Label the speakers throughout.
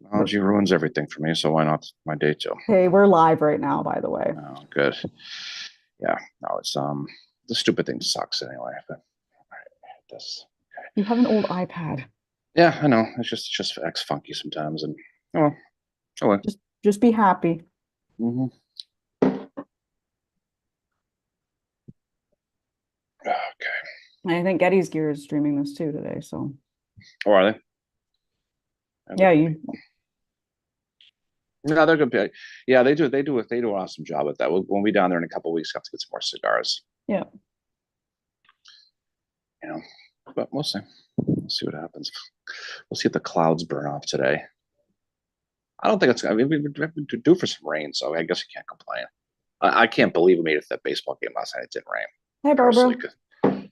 Speaker 1: Technology ruins everything for me, so why not my day too?
Speaker 2: Hey, we're live right now, by the way.
Speaker 1: Oh, good. Yeah, no, it's the stupid thing sucks anyway. But all right, this.
Speaker 2: You have an old iPad.
Speaker 1: Yeah, I know. It's just X funky sometimes, and oh well. Oh well.
Speaker 2: Just be happy.
Speaker 1: Mm-hmm. Okay.
Speaker 2: And I think Getty's Gear is streaming this too today. So
Speaker 1: Or are they?
Speaker 2: yeah,
Speaker 1: Could be.
Speaker 2: you
Speaker 1: No, they're good. Yeah, they do. They do an awesome job at that. When we down there in a couple of weeks, have to get some more cigars.
Speaker 2: yeah.
Speaker 1: You know, but we'll see. We'll see what happens. We'll see if the clouds burn off today. I don't think it's. I mean, we have to do for some rain, so I guess you can't complain. I can't believe we made it to that baseball game last night. It didn't rain.
Speaker 2: Hey
Speaker 1: Personally,
Speaker 2: Barbara.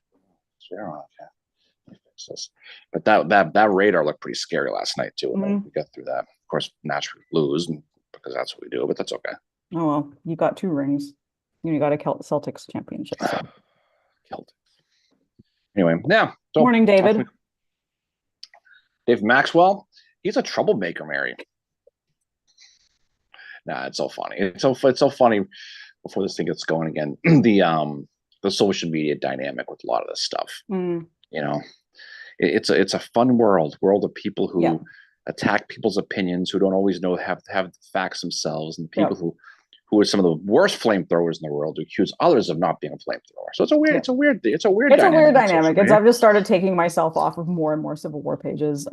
Speaker 1: 'cause but that radar looked pretty scary last night too. And
Speaker 2: Mhm.
Speaker 1: we got through that. Of course, naturally lose because that's what we do, but that's okay.
Speaker 2: Oh well, you got two rings. You got a Celtics championship. So
Speaker 1: Killed. Anyway, yeah. So
Speaker 2: morning, David.
Speaker 1: Dave Maxwell, he's a troublemaker, Mary. Nah, it's so funny. It's so funny before this thing gets going again. The social media dynamic with a lot of this stuff.
Speaker 2: Mm,
Speaker 1: You know, it's a fun world of people
Speaker 2: yeah,
Speaker 1: who attack people's opinions, who don't always know have the facts themselves, and
Speaker 2: yeah,
Speaker 1: people who are some of the worst flamethrowers in the world who accuse others of not being a flamethrower. So
Speaker 2: yeah.
Speaker 1: it's a weird
Speaker 2: It's a weird
Speaker 1: dynamic on social
Speaker 2: dynamic. It's
Speaker 1: media.
Speaker 2: I've just started taking myself off of more and more Civil War pages.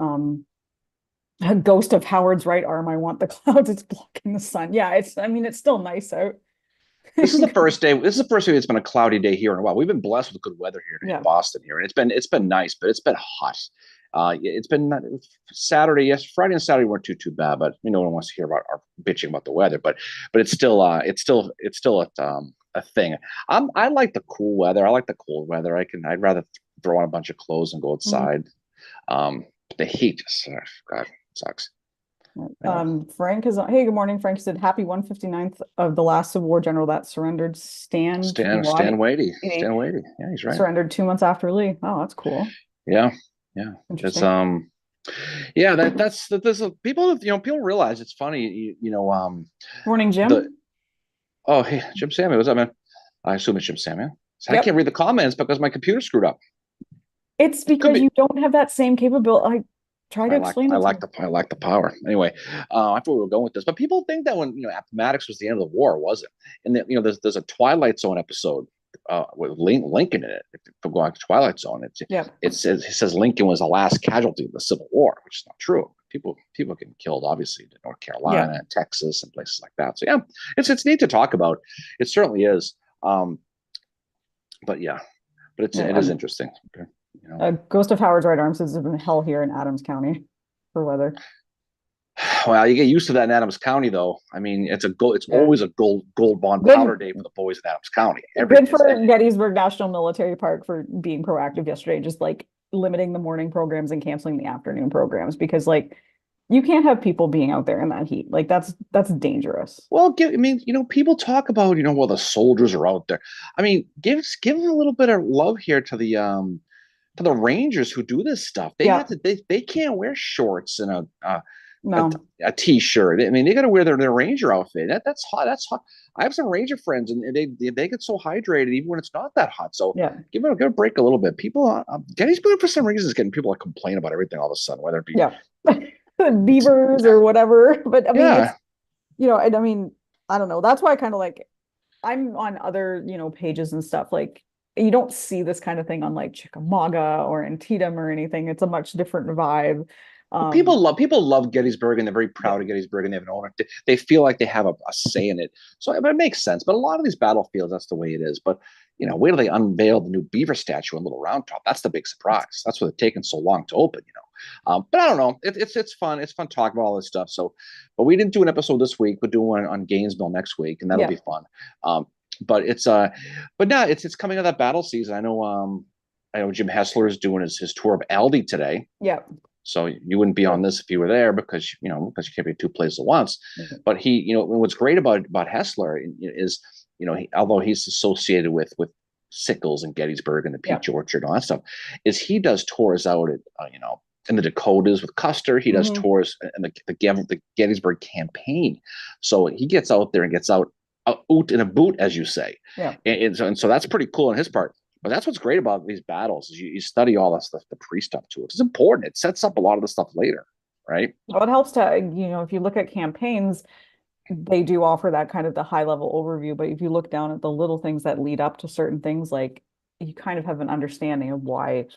Speaker 2: A ghost of Howard's right arm. I want the clouds. It's blocking the sun. Yeah, it's. I mean, it's still nice out.
Speaker 1: This is the first day. This is the first day it's been a cloudy day here in a while. We've been blessed with good weather here in
Speaker 2: Yeah.
Speaker 1: Boston here, and it's been nice, but it's been hot. It's been Saturday. Yes, Friday and Saturday weren't too bad, but no one wants to hear about our bitching about the weather. But it's still a thing. I like the cool weather. I like the cold weather. I'd rather throw on a bunch of clothes and go
Speaker 2: Mhm.
Speaker 1: outside. The heat just God sucks. Anyway,
Speaker 2: Frank is on. Hey, good morning. Frank said, "Happy 159th of the last Civil War general that surrendered.
Speaker 1: Stan Wadey, Stan Wadey. Yeah, he's right.
Speaker 2: Surrendered 2 months after Lee. Oh, that's cool.
Speaker 1: Yeah, yeah. It's
Speaker 2: Interesting.
Speaker 1: yeah, that's this people people realize it's funny,
Speaker 2: Morning,
Speaker 1: the
Speaker 2: Jim.
Speaker 1: oh hey, Jim Samuel, what's up, man? I assume it's Jim Samuel. So I
Speaker 2: Yep.
Speaker 1: can't read the comments because my computer screwed up.
Speaker 2: It's
Speaker 1: Could
Speaker 2: because
Speaker 1: be
Speaker 2: you don't have that same capability. I try to
Speaker 1: I like
Speaker 2: explain
Speaker 1: I
Speaker 2: it to
Speaker 1: like
Speaker 2: you.
Speaker 1: the I like the power. Anyway, I thought we were going with this, but people think that when Appomattox was the end of the war, was it? And that there's a Twilight Zone episode with Lincoln in it. If you go on to Twilight Zone,
Speaker 2: Yep.
Speaker 1: it says Lincoln was the last casualty of the Civil War, which is not true. People getting killed, obviously, in North
Speaker 2: Yeah.
Speaker 1: Carolina and Texas and places like that. So yeah, it's neat to talk about. It certainly is. But yeah, but
Speaker 2: Yeah.
Speaker 1: it is interesting. Okay. You know,
Speaker 2: Ghost of Howard's right arm says it's been hell here in Adams County for weather.
Speaker 1: well, you get used to that in Adams County, though. I mean, it's a gold. It's
Speaker 2: Yeah.
Speaker 1: always a gold bond powder
Speaker 2: Good.
Speaker 1: day for the boys in Adams County. Every
Speaker 2: Good
Speaker 1: day.
Speaker 2: for Gettysburg National Military Park for being proactive yesterday, just like limiting the morning programs and canceling the afternoon programs because like you can't have people being out there in that heat. Like that's dangerous.
Speaker 1: Well, I mean, people talk about, well, the soldiers are out there. I mean, give a little bit of love here to the Rangers who do this stuff. They
Speaker 2: Yeah.
Speaker 1: have to they can't wear shorts and a,
Speaker 2: No.
Speaker 1: a t-shirt. I mean, they got to wear their Ranger outfit. That's hot. That's hot. I have some Ranger friends, and they get so hydrated even when it's not that hot. So
Speaker 2: Yeah.
Speaker 1: give it a break a little bit. People, Gettysburg for some reason is getting people to complain about everything all of a sudden, whether it be
Speaker 2: Yeah. Beavers or whatever. But I mean, it's
Speaker 1: yeah.
Speaker 2: and I mean, I don't know. That's why I kind of like I'm on other, pages and stuff. Like you don't see this kind of thing on like Chickamauga or Antietam or anything. It's a much different vibe.
Speaker 1: Well,
Speaker 2: Um,
Speaker 1: people love Gettysburg and they're very
Speaker 2: yeah,
Speaker 1: proud of Gettysburg and they have an owner. They feel like they have a say in it. So it makes sense. But a lot of these battlefields, that's the way it is. But wait till they unveil the new Beaver statue in Little Round Top. That's the big surprise. That's why it's taken so long to open. But I don't know. It's fun. It's fun talking about all this stuff. So, but we didn't do an episode this week. We're doing one on Gainesville next week, and that'll
Speaker 2: yeah,
Speaker 1: be fun. But but now it's coming out of that battle season. I know Jim Hessler is doing his tour of Aldi today.
Speaker 2: yeah,
Speaker 1: So you wouldn't be
Speaker 2: yeah.
Speaker 1: on this if you were there because because you can't be two places at once.
Speaker 2: Mhm.
Speaker 1: But he, what's great about Hessler is although he's associated with Sickles and Gettysburg and the
Speaker 2: Yeah.
Speaker 1: Peach Orchard and all that stuff, is he does tours out at in the Dakotas with Custer. He does
Speaker 2: Hmm.
Speaker 1: tours in the Gettysburg campaign. So he gets out there and gets out in a boot, as you say.
Speaker 2: Yeah.
Speaker 1: And so that's pretty cool on his part. But that's what's great about these battles is you study all that stuff, the pre stuff to it. It's important. It sets up a lot of the stuff later, right?
Speaker 2: Well, it helps to, if you look at campaigns, they do offer that kind of the high level overview, but if you look down at the little things that lead up to certain things, like you kind of have an understanding of why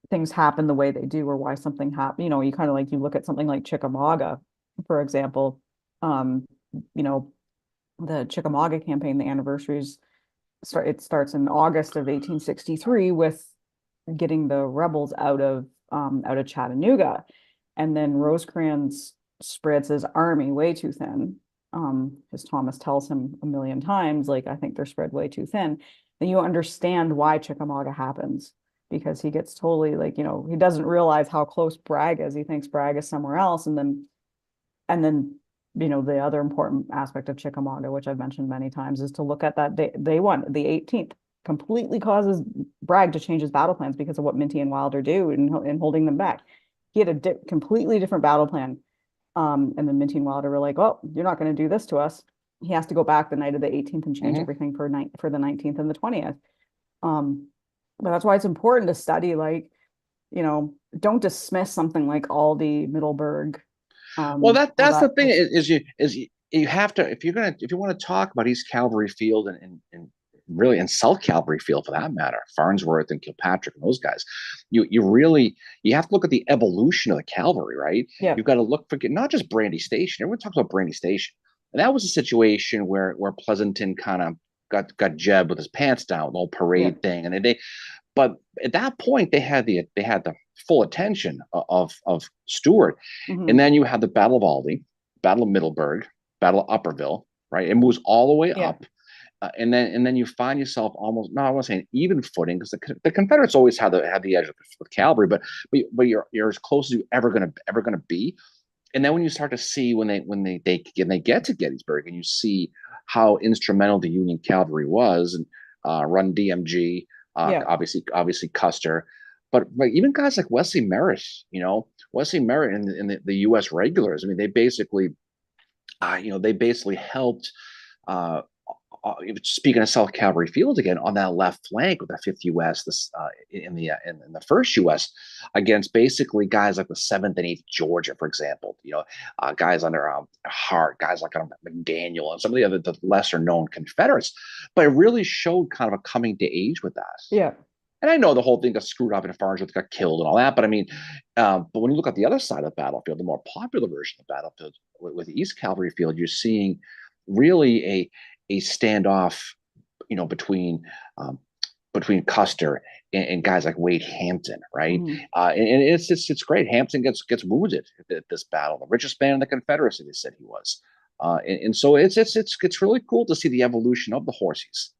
Speaker 2: things happen the way they do or why something happened. You kind of like you look at something like Chickamauga, for example. Um, you know, the Chickamauga campaign, the anniversaries it starts in August of 1863 with getting the rebels out of Chattanooga. And then Rosecrans spreads his army way too thin. As Thomas tells him a million times, like, I think they're spread way too thin. Then you understand why Chickamauga happens because he gets totally like, he doesn't realize how close Bragg is. He thinks Bragg is somewhere else. And then, the other important aspect of Chickamauga, which I've mentioned many times, is to look at that day one, the 18th, completely causes Bragg to change his battle plans because of what Minty and Wilder do in holding them back. He had a completely different battle plan. And then Minty and Wilder were like, "Oh, you're not going to do this to us." He has to go back the night of the 18th and change
Speaker 1: Mm-hmm.
Speaker 2: everything for the 19th and the 20th. But that's why it's important to study, like, don't dismiss something like Aldi, Middleburg,
Speaker 1: Well,
Speaker 2: all
Speaker 1: that's the
Speaker 2: that.
Speaker 1: thing is you have to if you want to talk about East Cavalry Field and really and South Cavalry Field for that matter, Farnsworth and Kilpatrick and those guys, you have to look at the evolution of the cavalry, right?
Speaker 2: Yeah.
Speaker 1: You've got to look for not just Brandy Station. Everyone talks about Brandy Station, and that was a situation where Pleasanton kind of got Jeb with his pants down, the whole
Speaker 2: Yeah.
Speaker 1: parade thing, and they but at that point they had the full attention of Stuart, and
Speaker 2: Hmm.
Speaker 1: then you have the Battle of Aldie, Battle of Middleburg, Battle of Upperville, right? It moves all the way
Speaker 2: Yeah.
Speaker 1: up, and then you find yourself almost not I want to say an even footing because the Confederates always had the edge with cavalry, but you're as close as you ever gonna be. And then when you start to see when they get to Gettysburg and you see how instrumental the Union cavalry was and run DMG,
Speaker 2: Yeah.
Speaker 1: obviously Custer, but even guys like Wesley Merritt, Wesley Merritt in the U.S. regulars. I mean, they basically helped. Uh, Speaking of South Cavalry Field again, on that left flank with the Fifth U.S., in the First U.S. against basically guys like the Seventh and Eighth Georgia, for example. Guys under Hart, guys like McDaniel, and some of the lesser known Confederates. But it really showed kind of a coming to age with that.
Speaker 2: Yeah.
Speaker 1: And I know the whole thing got screwed up and Farnsworth got killed and all that, but I mean, but when you look at the other side of the battlefield, the more popular version of the battlefield with East Cavalry Field, you're seeing really a standoff, between um, Custer and guys like Wade Hampton, right?
Speaker 2: Hmm.
Speaker 1: And it's great. Hampton gets wounded at this battle, the richest man in the Confederacy. They said he was, and so it's really cool to see the evolution of the horses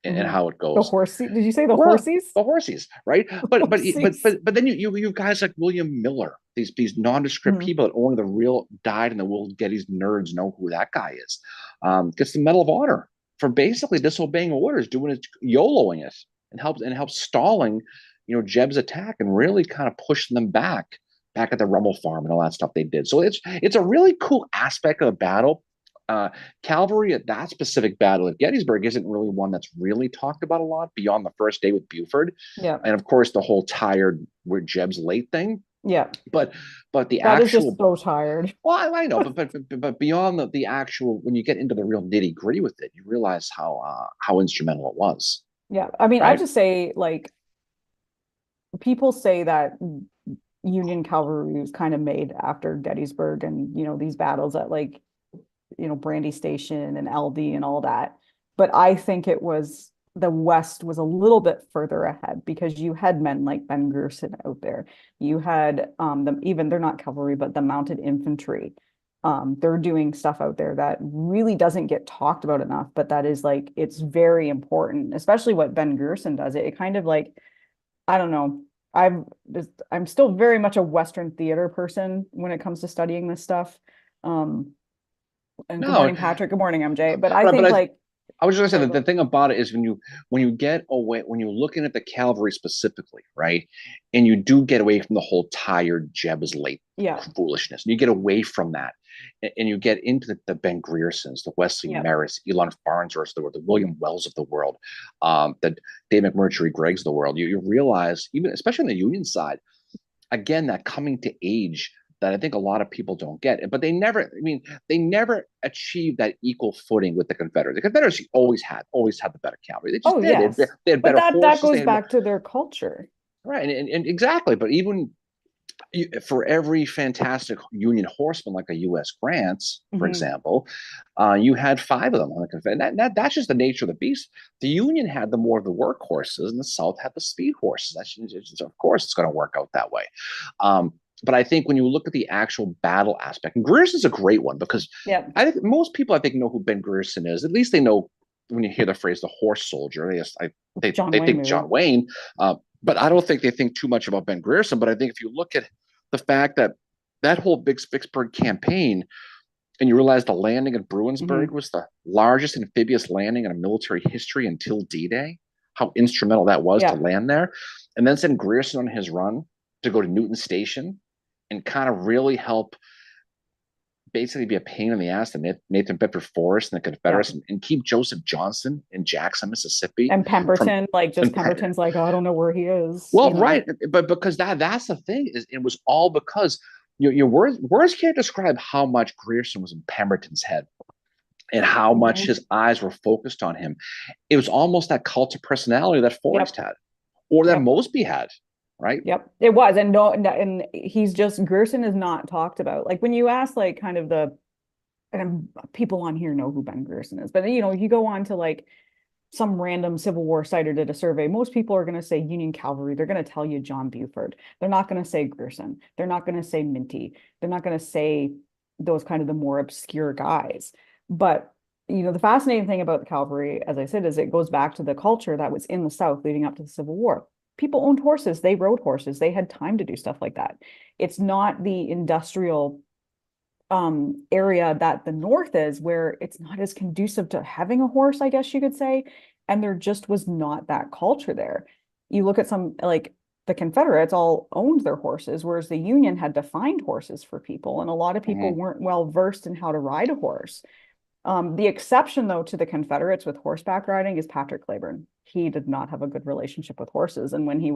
Speaker 1: and
Speaker 2: Hmm.
Speaker 1: how it
Speaker 2: The
Speaker 1: goes.
Speaker 2: horsey. Did you say the
Speaker 1: Well,
Speaker 2: horsies?
Speaker 1: the horses, right?
Speaker 2: Horsies.
Speaker 1: But then you guys like William Miller, these nondescript
Speaker 2: Hmm.
Speaker 1: people that only the real died and the Will Getty's nerds know who that guy is. Gets the Medal of Honor for basically disobeying orders, doing it, YOLOing it, and helps stalling, Jeb's attack and really kind of pushing them back at the Rummel Farm and all that stuff they did. So it's a really cool aspect of the battle. uh, Cavalry at that specific battle at Gettysburg isn't really one that's really talked about a lot beyond the first day with Buford,
Speaker 2: Yeah.
Speaker 1: and of course the whole tired where Jeb's late thing.
Speaker 2: Yeah.
Speaker 1: But the
Speaker 2: That is just
Speaker 1: actual
Speaker 2: so tired.
Speaker 1: well, I know, but beyond the actual, when you get into the real nitty gritty with it, you realize how instrumental it was,
Speaker 2: Yeah. I mean, I
Speaker 1: right?
Speaker 2: just say like people say that Union cavalry was kind of made after Gettysburg and these battles at like Brandy Station and LD and all that. But I think it was the West was a little bit further ahead because you had men like Ben Gerson out there. You had them even they're not cavalry, but the mounted infantry. They're doing stuff out there that really doesn't get talked about enough, but that is like it's very important, especially what Ben Gerson does. It kind of like I don't know. I'm still very much a Western theater person when it comes to studying this stuff. And good
Speaker 1: No,
Speaker 2: morning, Patrick. Good morning, MJ. But I
Speaker 1: but
Speaker 2: think
Speaker 1: I
Speaker 2: like
Speaker 1: I was just gonna
Speaker 2: Sorry,
Speaker 1: say that the thing about it is when you get away when you're looking at the cavalry specifically, right, and you do get away from the whole tired Jeb's late
Speaker 2: yeah,
Speaker 1: foolishness, and you get away from that, and you get into the Ben Griersons, the Wesley
Speaker 2: yeah.
Speaker 1: Merritts, Elon Farnsworth of the world, the William Wells of the world, the Dave McMurtry Greggs of the world, you realize even especially on the Union side again that coming to age that I think a lot of people don't get. But they never, I mean, they never achieved that equal footing with the Confederates. The Confederacy always had the better cavalry. They just
Speaker 2: Oh,
Speaker 1: did.
Speaker 2: yes.
Speaker 1: They had
Speaker 2: But
Speaker 1: better
Speaker 2: that
Speaker 1: horses. They
Speaker 2: goes
Speaker 1: had more,
Speaker 2: back to their culture.
Speaker 1: right, and exactly. But even for every fantastic Union horseman like a U.S. Grant's, for
Speaker 2: Hmm.
Speaker 1: example, you had five of them on the Confederate. That's just the nature of the beast. The Union had the more of the workhorses, and the South had the speed horses. Of course, it's going to work out that way. But I think when you look at the actual battle aspect, and Grierson's a great one because
Speaker 2: Yeah.
Speaker 1: I think most people I think know who Ben Grierson is. At least they know when you hear the phrase "the horse soldier."
Speaker 2: John
Speaker 1: They
Speaker 2: Wayne
Speaker 1: think
Speaker 2: movie.
Speaker 1: John Wayne, but I don't think they think too much about Ben Grierson. But I think if you look at the fact that that whole big Vicksburg campaign, and you realize the landing at Bruinsburg
Speaker 2: Hmm.
Speaker 1: was the largest amphibious landing in a military history until D-Day, how instrumental that was to
Speaker 2: Yeah.
Speaker 1: land there, and then send Grierson on his run to go to Newton Station and kind of really help basically be a pain in the ass to Nathan Bedford Forrest and the
Speaker 2: Yeah.
Speaker 1: Confederates and keep Joseph Johnson in Jackson, Mississippi
Speaker 2: And
Speaker 1: from
Speaker 2: Pemberton, like just
Speaker 1: and
Speaker 2: Pemberton's like, oh, I don't know where he is,
Speaker 1: well, right, but because that's the thing is it was all because your words can't describe how much Grierson was in Pemberton's head and how much
Speaker 2: Mhm.
Speaker 1: his eyes were focused on him. It was almost that cult of personality that Forrest
Speaker 2: Yep.
Speaker 1: had, or that
Speaker 2: Yep.
Speaker 1: Mosby had, right?
Speaker 2: Yep. It was. And no, and he's just, Gerson is not talked about. Like when you ask like kind of the, and people on here know who Ben Gerson is, but you go on to like some random Civil War citer did a survey, most people are going to say Union Cavalry. They're going to tell you John Buford. They're not going to say Gerson. They're not going to say Minty. They're not going to say those kind of the more obscure guys. But the fascinating thing about the cavalry, as I said, is it goes back to the culture that was in the South leading up to the Civil War. People owned horses. They rode horses. They had time to do stuff like that. It's not the industrial area that the North is, where it's not as conducive to having a horse, I guess you could say. And there just was not that culture there. You look at some like the Confederates all owned their horses, whereas the Union had to find horses for people, and a lot of people
Speaker 1: Mm-hmm.
Speaker 2: weren't well versed in how to ride a horse. The exception, though, to the Confederates with horseback riding is Patrick Cleburne. He did not have a good relationship with horses, and when he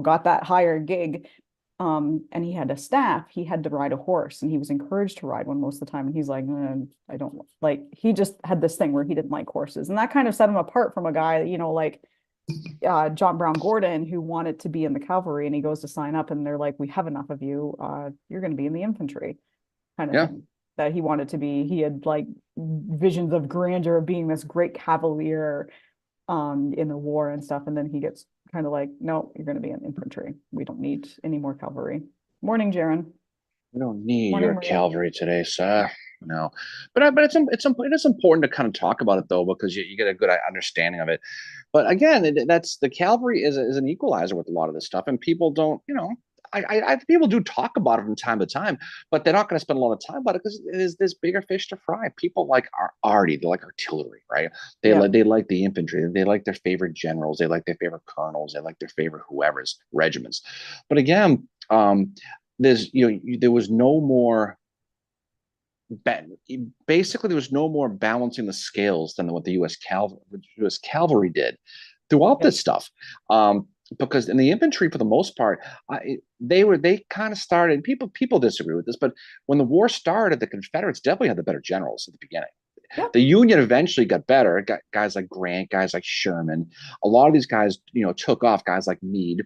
Speaker 2: got that higher gig, and he had a staff, he had to ride a horse, and he was encouraged to ride one most of the time. And he's like, I don't like. He just had this thing where he didn't like horses, and that kind of set him apart from a guy, like John Brown Gordon, who wanted to be in the cavalry, and he goes to sign up, and they're like, we have enough of you. You're going to be in the infantry, kind of
Speaker 1: Yeah.
Speaker 2: thing. That he wanted to be. He had like visions of grandeur of being this great cavalier in the war and stuff, and then he gets kind of like, no, you're going to be in infantry. We don't need any more cavalry. Morning, Jaron.
Speaker 1: We don't need
Speaker 2: Morning,
Speaker 1: your
Speaker 2: Maria.
Speaker 1: cavalry today, sir. No, but it is important to kind of talk about it though because you get a good understanding of it. But again, that's the cavalry is an equalizer with a lot of this stuff, and people don't, people do talk about it from time to time, but they're not going to spend a lot of time about it because there's bigger fish to fry. People like arty, they like artillery, right?
Speaker 2: Yeah.
Speaker 1: They like the infantry, they like their favorite generals, they like their favorite colonels, they like their favorite whoever's regiments. But again, there was no more basically there was no more balancing the scales than what the U.S. cavalry did throughout
Speaker 2: Yep.
Speaker 1: this stuff. Because in the infantry, for the most part, they kind of started. People disagree with this, but when the war started, the Confederates definitely had the better generals at the beginning.
Speaker 2: Yep.
Speaker 1: The Union eventually got better. It got guys like Grant, guys like Sherman. A lot of these guys, took off. Guys like Meade,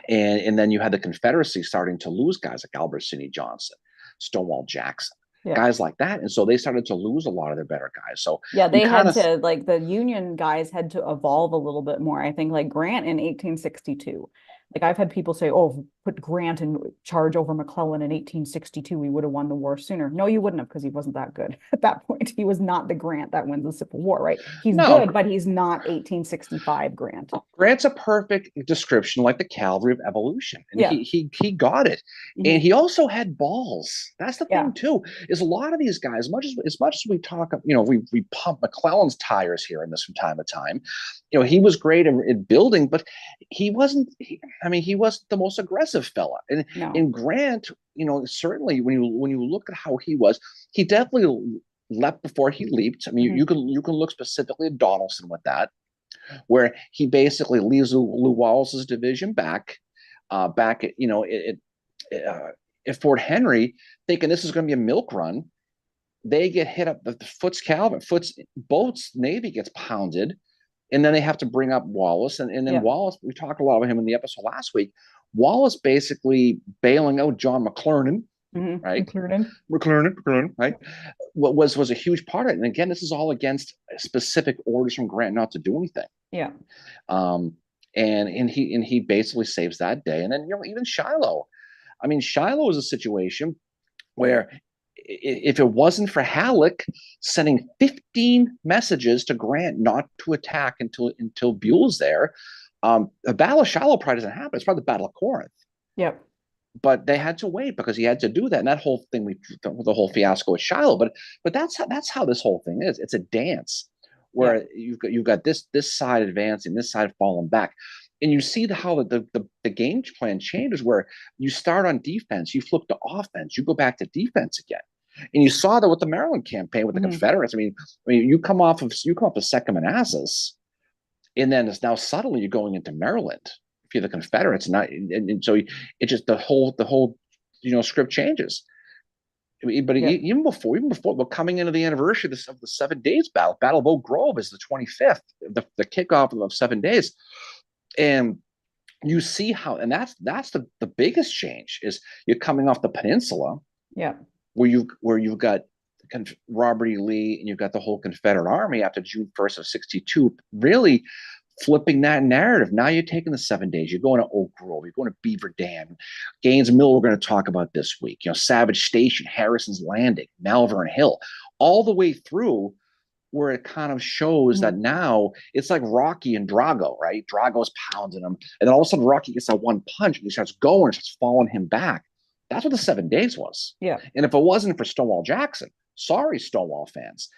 Speaker 1: and then you had the Confederacy starting to lose guys like Albert Sidney Johnson, Stonewall Jackson,
Speaker 2: Yeah.
Speaker 1: guys like that. And so they started to lose a lot of their better guys. So
Speaker 2: Yeah,
Speaker 1: you
Speaker 2: they
Speaker 1: kind
Speaker 2: had
Speaker 1: of,
Speaker 2: to, like, the Union guys had to evolve a little bit more. I think like Grant in 1862, Like I've had people say, "Oh, put Grant in charge over McClellan in 1862, we would have won the war sooner." No, you wouldn't have, because he wasn't that good at that point. He was not the Grant that wins the Civil War, right? He's
Speaker 1: No,
Speaker 2: good, but he's not 1865 Grant.
Speaker 1: Grant's a perfect description, like the cavalry of evolution, and
Speaker 2: Yeah.
Speaker 1: he got it, and
Speaker 2: Mhm.
Speaker 1: he also had balls. That's the
Speaker 2: Yeah.
Speaker 1: thing too. Is a lot of these guys, as much as we talk, we pump McClellan's tires here and this from time to time. He was great in building, but he wasn't. He wasn't the most aggressive fella, and
Speaker 2: No.
Speaker 1: in Grant, certainly when you look at how he definitely leapt before he leaped. I mean,
Speaker 2: Mhm.
Speaker 1: you can look specifically at Donaldson with that, where he basically leaves Lew Wallace's division back at at Fort Henry, thinking this is going to be a milk run. They get hit up. The Foote's boat's navy gets pounded, and then they have to bring up Wallace, and then
Speaker 2: Yeah.
Speaker 1: Wallace. We talked a lot about him in the episode last week. Wallace basically bailing out John McClernand, right?
Speaker 2: McClernand.
Speaker 1: McClernand, right? What was a huge part of it. And again, this is all against specific orders from Grant not to do anything.
Speaker 2: Yeah.
Speaker 1: Um, and he basically saves that day. And then even Shiloh. I mean, Shiloh is a situation where if it wasn't for Halleck sending 15 messages to Grant not to attack until Buell's there, the Battle of Shiloh probably doesn't happen. It's probably the Battle of Corinth.
Speaker 2: Yep.
Speaker 1: But they had to wait because he had to do that, and that whole thing, the whole fiasco with Shiloh. But that's how this whole thing is. It's a dance where you've got this side advancing, this side falling back, and you see how the game plan changes. Where you start on defense, you flip to offense, you go back to defense again, and you saw that with the Maryland campaign with the Confederates. You come off of Second Manassas, and then it's now suddenly you're going into Maryland if you're the Confederates, and so it just the whole script changes. But even before, we're coming into the anniversary of the 7 Days Battle of Oak Grove is the 25th, the kickoff of 7 days, and you see how, and that's the biggest change is you're coming off the peninsula,
Speaker 2: Yeah.
Speaker 1: where you've got Robert E. Lee and you've got the whole Confederate Army after June 1st of 62, really flipping that narrative. Now you're taking the 7 days. You're going to Oak Grove. You're going to Beaver Dam, Gaines Mill. We're going to talk about this week. Savage Station, Harrison's Landing, Malvern Hill, all the way through, where it kind of shows that now it's like Rocky and Drago, right? Drago's pounding him, and then all of a sudden Rocky gets that one punch and he starts going, starts falling him back. That's what the 7 days was.
Speaker 2: Yeah.
Speaker 1: And if it wasn't for Stonewall Jackson, sorry, Stonewall fans,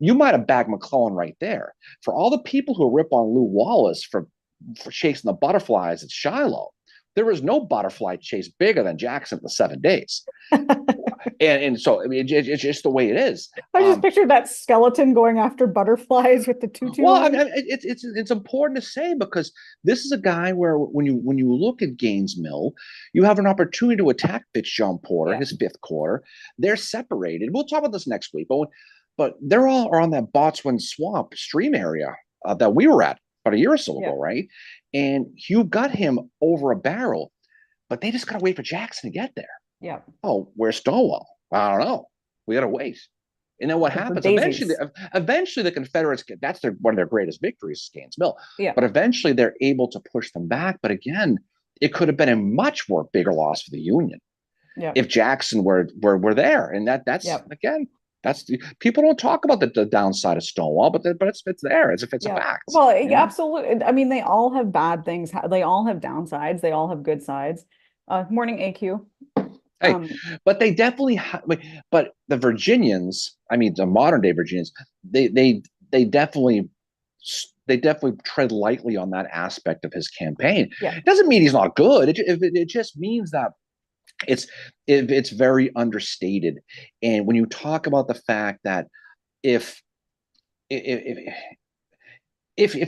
Speaker 1: you might have bagged McClellan right there. For all the people who rip on Lew Wallace for chasing the butterflies at Shiloh, there was no butterfly chase bigger than Jackson for the 7 days. and so it's just the way it is.
Speaker 2: I just pictured that skeleton going after butterflies with the tutu.
Speaker 1: Well, it's important to say, because this is a guy where when you look at Gaines Mill, you have an opportunity to attack Fitz-John Porter, his fifth corps. They're separated. We'll talk about this next week, but they're all are on that Botswana Swamp stream area that we were at about a year or so ago, right? And Hugh got him over a barrel, but they just got to wait for Jackson to get there.
Speaker 2: Yeah.
Speaker 1: Oh, where's Stonewall? I don't know. We got to wait. And then what happens? Eventually, the Confederates that's one of their greatest victories, Gaines Mill.
Speaker 2: Yeah.
Speaker 1: But eventually, they're able to push them back. But again, it could have been a much more bigger loss for the Union if Jackson were there. And that's again. That's people don't talk about the downside of Stonewall, but it's there as if it's a fact.
Speaker 2: Well, absolutely. I mean, they all have bad things. They all have downsides. They all have good sides. Morning, AQ.
Speaker 1: Hey, but they definitely. But the Virginians, the modern day Virginians, they definitely tread lightly on that aspect of his campaign.
Speaker 2: Yeah.
Speaker 1: It doesn't mean he's not good. It just means that it's very understated. And when you talk about the fact that if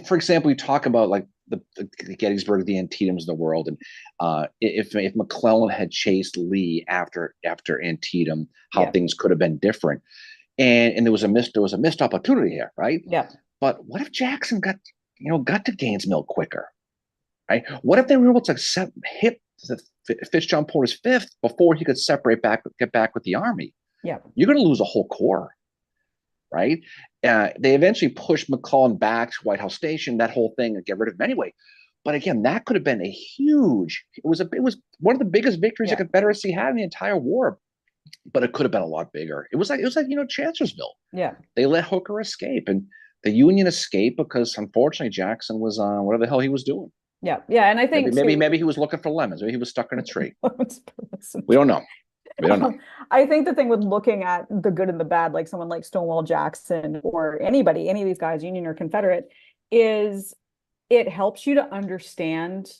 Speaker 1: for example, you talk about like the Gettysburg, the Antietam's of the world, and if McClellan had chased Lee after Antietam, how things could have been different, and there was a missed opportunity here, right?
Speaker 2: Yeah.
Speaker 1: But what if Jackson got to Gaines Mill quicker, right? What if they were able to hit Fitz-John Porter's fifth before he could get back with the army?
Speaker 2: Yeah,
Speaker 1: you're going to lose a whole corps, right? They eventually pushed McClellan back to White House Station, that whole thing, and get rid of him anyway. But again, that could have been a huge. It was one of the biggest victories the
Speaker 2: Yeah.
Speaker 1: Confederacy had in the entire war. But it could have been a lot bigger. It was like Chancellorsville.
Speaker 2: Yeah.
Speaker 1: They let Hooker escape, and the Union escaped because unfortunately Jackson was whatever the hell he was doing.
Speaker 2: Yeah. Yeah. And I
Speaker 1: Maybe
Speaker 2: think too,
Speaker 1: maybe he was looking for lemons. Maybe he was stuck in a tree. We don't know. We don't know.
Speaker 2: I think the thing with looking at the good and the bad, like someone like Stonewall Jackson or anybody, any of these guys, Union or Confederate, is it helps you to understand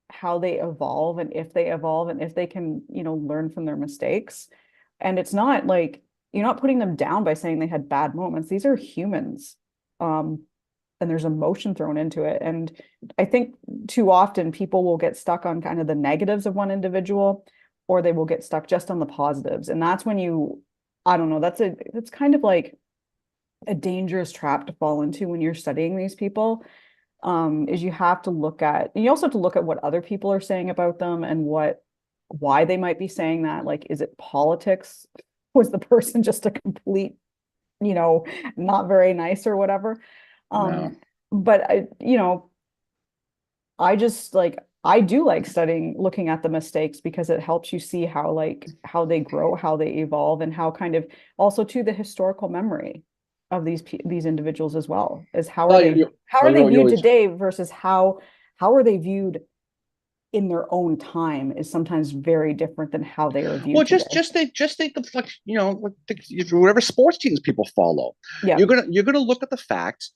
Speaker 2: how they evolve and if they evolve and if they can, learn from their mistakes. And it's not like you're not putting them down by saying they had bad moments. These are humans. And there's emotion thrown into it. And I think too often people will get stuck on kind of the negatives of one individual, or they will get stuck just on the positives. And that's when I don't know, that's kind of like a dangerous trap to fall into when you're studying these people. Is you also have to look at what other people are saying about them and why they might be saying that. Like, is it politics? Was the person just a complete, not very nice or whatever?
Speaker 1: No.
Speaker 2: But I do like studying, looking at the mistakes because it helps you see how they grow, how they evolve, and how kind of also to the historical memory of these individuals as well, as how are they viewed today versus how are they viewed in their own time is sometimes very different than how they are viewed.
Speaker 1: Well,
Speaker 2: today.
Speaker 1: just think of whatever sports teams people follow.
Speaker 2: Yeah.
Speaker 1: You're gonna look at the facts.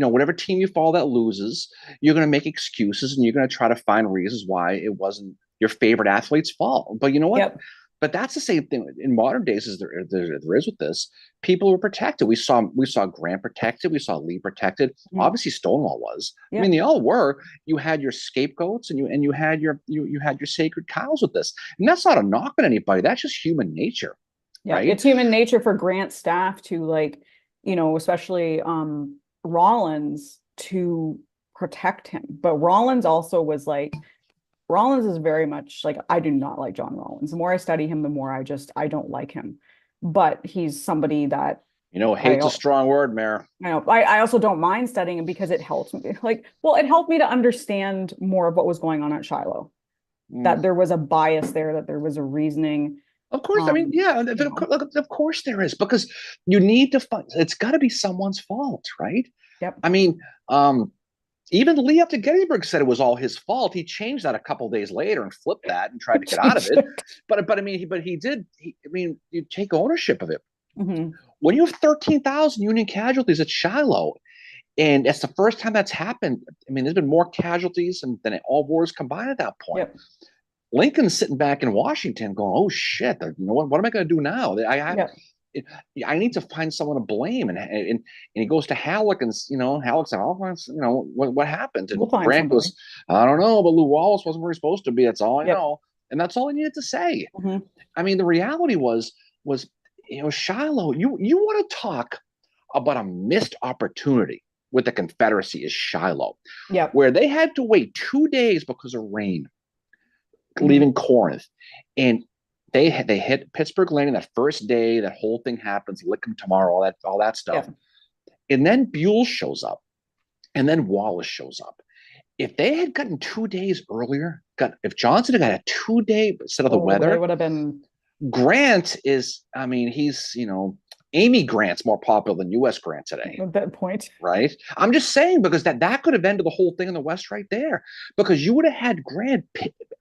Speaker 1: Whatever team you follow that loses, you're going to make excuses and you're going to try to find reasons why it wasn't your favorite athlete's fault. But you know what?
Speaker 2: Yep.
Speaker 1: But that's the same thing in modern days as there is with this. People were protected. We saw Grant protected. We saw Lee protected. Mm-hmm. Obviously, Stonewall was. Yeah. I mean, they all were. You had your scapegoats and you had your sacred cows with this. And that's not a knock on anybody. That's just human nature.
Speaker 2: Yeah,
Speaker 1: right?
Speaker 2: It's human nature for Grant's staff to especially Rawlins to protect him. But Rawlins also was Rawlins is very much I do not like John Rawlins. The more I study him, the more I don't like him. But he's somebody that
Speaker 1: hate's a strong word, Mayor.
Speaker 2: I know. I also don't mind studying him because it helps me. It helped me to understand more of what was going on at Shiloh. That there was a bias there, that there was a reasoning.
Speaker 1: Of course, I mean, yeah, of course there is, because you need to find. It's got to be someone's fault, right?
Speaker 2: Yep.
Speaker 1: I mean, even Lee up to Gettysburg said it was all his fault. He changed that a couple of days later and flipped that and tried to get out of it. But I mean, he did. You take ownership of it.
Speaker 2: Mm-hmm.
Speaker 1: When you have 13,000 Union casualties at Shiloh, and it's the first time that's happened. I mean, there's been more casualties than all wars combined at that point. Yep. Lincoln's sitting back in Washington going, oh, shit, what am I going to do now? I need to find someone to blame. And he goes to Halleck and, Halleck's like, what happened? And Grant goes, I don't know, but Lew Wallace wasn't where he's supposed to be. That's all I know. And that's all he needed to say.
Speaker 2: Mm-hmm.
Speaker 1: I mean, the reality was, Shiloh, you want to talk about a missed opportunity with the Confederacy is Shiloh, where they had to wait 2 days because of rain. Leaving Corinth, and they hit Pittsburgh Landing that first day. That whole thing happens. Lick 'em tomorrow. All that stuff, and then Buell shows up, and then Wallace shows up. If they had gotten 2 days earlier, if Johnson had got a 2-day set of the weather,
Speaker 2: it would have been.
Speaker 1: Grant is. I mean, he's Amy Grant's more popular than U.S. Grant today.
Speaker 2: At that point.
Speaker 1: Right? I'm just saying, because that could have ended the whole thing in the West right there. Because you would have had Grant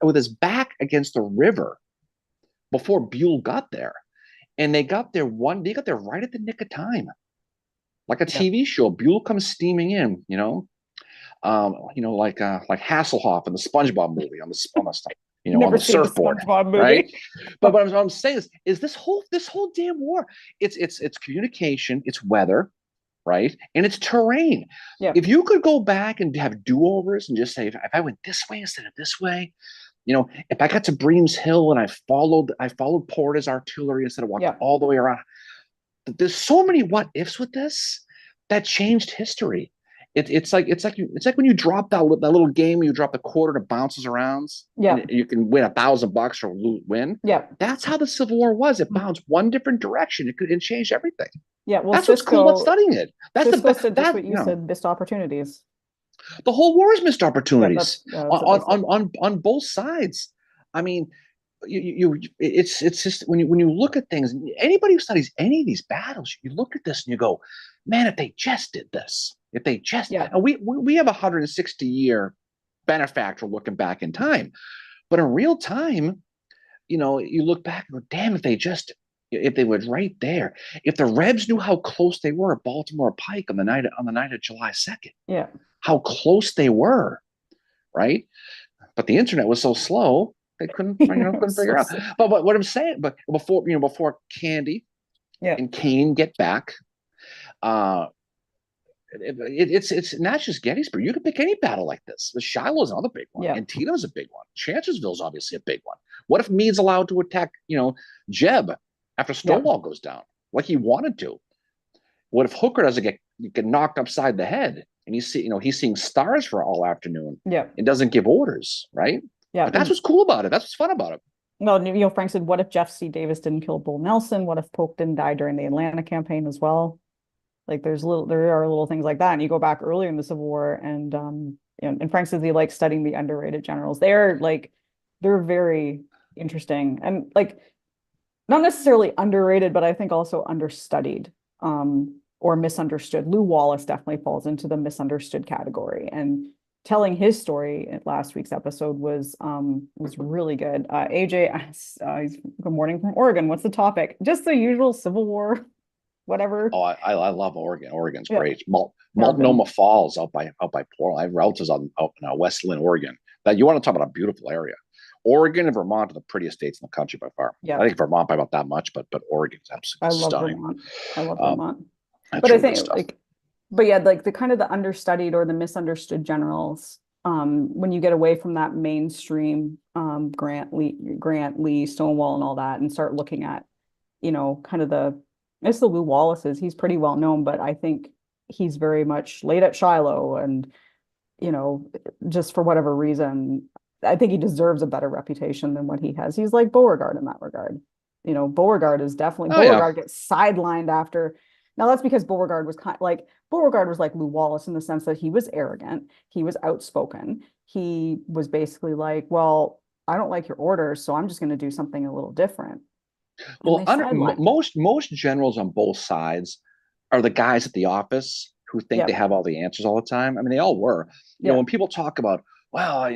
Speaker 1: with his back against the river before Buell got there. And they got there right at the nick of time. Like a TV show. Buell comes steaming in, like Hasselhoff in the SpongeBob movie on the stuff. On the surfboard, right? But what I'm saying is this whole damn war. It's communication, it's weather, right? And it's terrain.
Speaker 2: Yeah.
Speaker 1: If you could go back and have do-overs and just say, if I went this way instead of this way, if I got to Breams Hill and I followed Porter's artillery instead of walking all the way around. There's so many what ifs with this that changed history. It's like when you drop that little game, you drop the quarter and it bounces around.
Speaker 2: Yeah,
Speaker 1: you can win $1,000 or win.
Speaker 2: Yeah,
Speaker 1: that's how the Civil War was. It bounced one different direction. It changed everything.
Speaker 2: Yeah, well,
Speaker 1: that's what's cool about studying it. That's
Speaker 2: what you said. Missed opportunities.
Speaker 1: The whole war is missed
Speaker 2: Yeah,
Speaker 1: opportunities
Speaker 2: that's what they said.
Speaker 1: on both sides. I mean, it's just when you look at things, anybody who studies any of these battles, you look at this and you go, man, if they just did this, if they just,
Speaker 2: Yeah,
Speaker 1: and we have a 160-year benefactor looking back in time, but in real time, you look back and go, damn, if they were right there, if the Rebs knew how close they were at Baltimore Pike on the night of July 2nd,
Speaker 2: yeah.
Speaker 1: how close they were, right? But the internet was so slow they couldn't
Speaker 2: So
Speaker 1: figure out. But what I'm saying, but before Candy
Speaker 2: yeah,
Speaker 1: and Kane get back, uh, it's not just Gettysburg. You can pick any battle like this. The Shiloh's another big one.
Speaker 2: yeah,
Speaker 1: Antietam's a big one. Chancellorsville's obviously a big one. What if Meade's allowed to attack, Jeb after
Speaker 2: yeah,
Speaker 1: Stonewall goes down, like he wanted to? What if Hooker doesn't get knocked upside the head and he's seeing stars for all afternoon
Speaker 2: yeah,
Speaker 1: and doesn't give orders, right?
Speaker 2: yeah.
Speaker 1: But that's what's cool about it. That's what's fun about it.
Speaker 2: No, Frank said, what if Jeff C. Davis didn't kill Bull Nelson? What if Polk didn't die during the Atlanta campaign as well? Like there are little things like that. And you go back earlier in the Civil War and Frank says he likes studying the underrated generals. They're very interesting and like not necessarily underrated, but I think also understudied or misunderstood. Lew Wallace definitely falls into the misunderstood category. And telling his story in last week's episode was really good. AJ, good morning from Oregon. What's the topic? Just the usual Civil War, whatever.
Speaker 1: Oh, I love Oregon. Oregon's
Speaker 2: Yeah,
Speaker 1: great.
Speaker 2: yeah,
Speaker 1: Multnomah Falls out by Portland. I have relatives out in West Lynn, Oregon. That you want to talk about a beautiful area. Oregon and Vermont are the prettiest states in the country by far.
Speaker 2: yeah.
Speaker 1: I think Vermont by about that much, but Oregon's absolutely
Speaker 2: I love
Speaker 1: stunning.
Speaker 2: Vermont. I love
Speaker 1: Um,
Speaker 2: Vermont.
Speaker 1: that's
Speaker 2: But I
Speaker 1: really good
Speaker 2: think
Speaker 1: stuff.
Speaker 2: but yeah, like the kind of the understudied or the misunderstood generals, when you get away from that mainstream Grant, Lee, Stonewall, and all that, and start looking at, kind of it's the Lew Wallace's. He's pretty well known, but I think he's very much laid at Shiloh, and you know, just for whatever reason, I think he deserves a better reputation than what he has. He's like Beauregard in that regard. Beauregard is definitely
Speaker 1: Oh yeah.
Speaker 2: Beauregard gets sidelined after. Now that's because Beauregard was Beauregard was like Lew Wallace in the sense that he was arrogant, he was outspoken, he was basically like, well, I don't like your orders, so I'm just going to do something a little different. And
Speaker 1: Well,
Speaker 2: they sidelined.
Speaker 1: most generals on both sides are the guys at the office who think
Speaker 2: Yeah,
Speaker 1: they have all the answers all the time. I mean, they all were.
Speaker 2: yeah,
Speaker 1: When people talk about, well,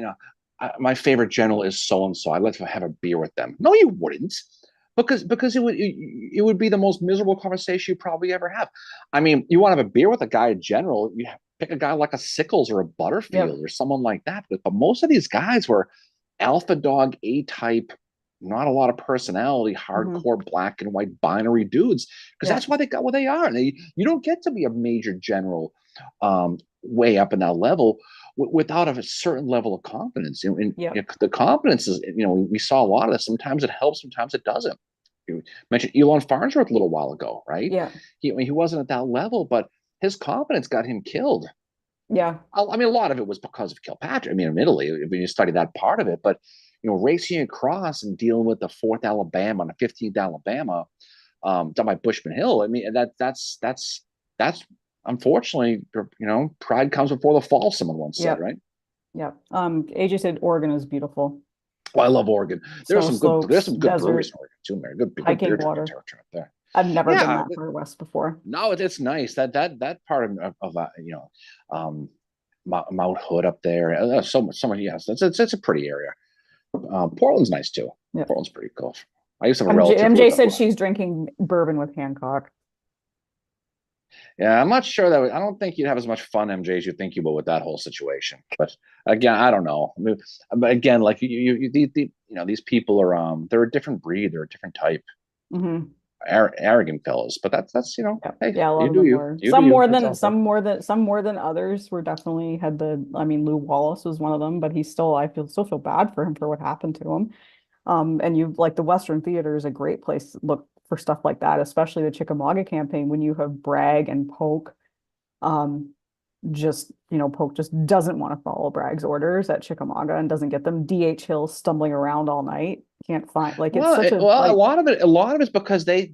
Speaker 1: my favorite general is so and so, I'd like to have a beer with them. No, you wouldn't, because it would be the most miserable conversation you probably ever have. I mean, you want to have a beer with a guy general, pick a guy like a Sickles or a
Speaker 2: yeah,
Speaker 1: Butterfield or someone like that. But most of these guys were alpha dog A type, not a lot of personality,
Speaker 2: hmm,
Speaker 1: hardcore black and white binary dudes, because
Speaker 2: yeah,
Speaker 1: that's why they got what they are. You don't get to be a major general way up in that level without a certain level of confidence. And
Speaker 2: yeah,
Speaker 1: the confidence is, we saw a lot of this. Sometimes it helps, sometimes it doesn't. You mentioned Elon Farnsworth a little while ago, right?
Speaker 2: yeah,
Speaker 1: He wasn't at that level, but his confidence got him killed.
Speaker 2: yeah,
Speaker 1: I mean, a lot of it was because of Kilpatrick. I mean, admittedly, when you study that part of it, but racing across and dealing with the 4th Alabama and the 15th Alabama, done by Bushman Hill. I mean, that's unfortunately, pride comes before the fall. Someone once
Speaker 2: yeah,
Speaker 1: said, right?
Speaker 2: yeah. AJ said Oregon is beautiful.
Speaker 1: Well, I love Oregon. There's
Speaker 2: Snow
Speaker 1: some good
Speaker 2: slopes,
Speaker 1: breweries
Speaker 2: desert,
Speaker 1: in Oregon too, man. Good beer
Speaker 2: hiking
Speaker 1: drinking
Speaker 2: water.
Speaker 1: territory right there.
Speaker 2: I've never been
Speaker 1: Yeah,
Speaker 2: that far west before.
Speaker 1: no, it's nice that part of um, Mount Hood up there. So much. Yes, it's a pretty area. Portland's nice too.
Speaker 2: Yeah.
Speaker 1: Portland's pretty cool. I used to have a relative who
Speaker 2: MJ
Speaker 1: lived up.
Speaker 2: said she's drinking bourbon with Hancock.
Speaker 1: Yeah, I'm not sure I don't think you'd have as much fun, MJ, as you think you will with that whole situation. But again, I don't know. I mean, again, like these people are they're a different breed, they're a different type,
Speaker 2: Mm-hmm.
Speaker 1: arrogant fellows. But that's hey,
Speaker 2: Yeah, a lot
Speaker 1: you
Speaker 2: of
Speaker 1: do
Speaker 2: them
Speaker 1: you,
Speaker 2: were.
Speaker 1: you do you. That's all good.
Speaker 2: Some more than others were definitely had the. I mean, Lew Wallace was one of them, but I still feel bad for him for what happened to him. And you like the Western Theater is a great place to look for stuff like that, especially the Chickamauga campaign when you have Bragg and Polk. Um, Polk just doesn't want to follow Bragg's orders at Chickamauga and doesn't get them. D.H. Hill stumbling around all night, can't find like it's
Speaker 1: Well,
Speaker 2: such a
Speaker 1: a
Speaker 2: like
Speaker 1: lot of it is because they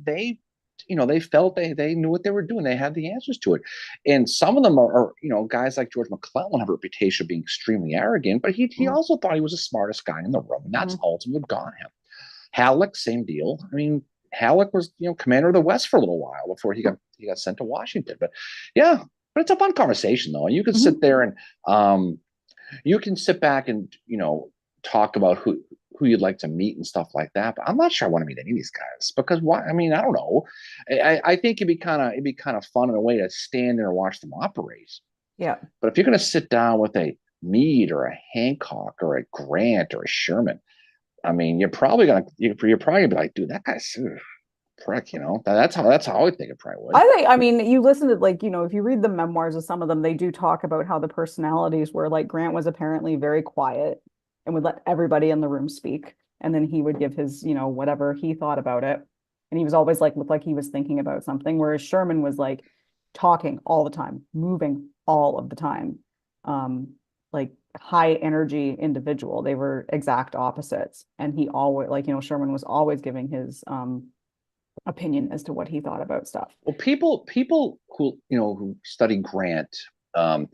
Speaker 1: they felt they knew what they were doing. They had the answers to it. And some of them are guys like George McClellan have a reputation of being extremely arrogant, but he
Speaker 2: Mhm.
Speaker 1: also thought he was the smartest guy in the room, and that's
Speaker 2: Mhm.
Speaker 1: ultimately what got him. Halleck, same deal. I mean, Halleck was commander of the West for a little while before he got sent to Washington. But yeah, but it's a fun conversation though, and you can sit
Speaker 2: Mhm.
Speaker 1: there and you can sit back and talk about who you'd like to meet and stuff like that. But I'm not sure I want to meet any of these guys because why? I mean, I don't know. I think it'd be kind of fun in a way to stand there and watch them operate.
Speaker 2: Yeah.
Speaker 1: But if you're going to sit down with a Meade or a Hancock or a Grant or a Sherman, I mean, you're probably gonna be like, dude, that guy's prick. That's how I think it probably would.
Speaker 2: I mean, you listen to like, if you read the memoirs of some of them, they do talk about how the personalities were like Grant was apparently very quiet and would let everybody in the room speak. And then he would give his, whatever he thought about it. And he was always like, looked like he was thinking about something, whereas Sherman was like talking all the time, moving all of the time. Like high energy individual. They were exact opposites. And he always like, Sherman was always giving his opinion as to what he thought about stuff.
Speaker 1: Well, people who study Grant, um,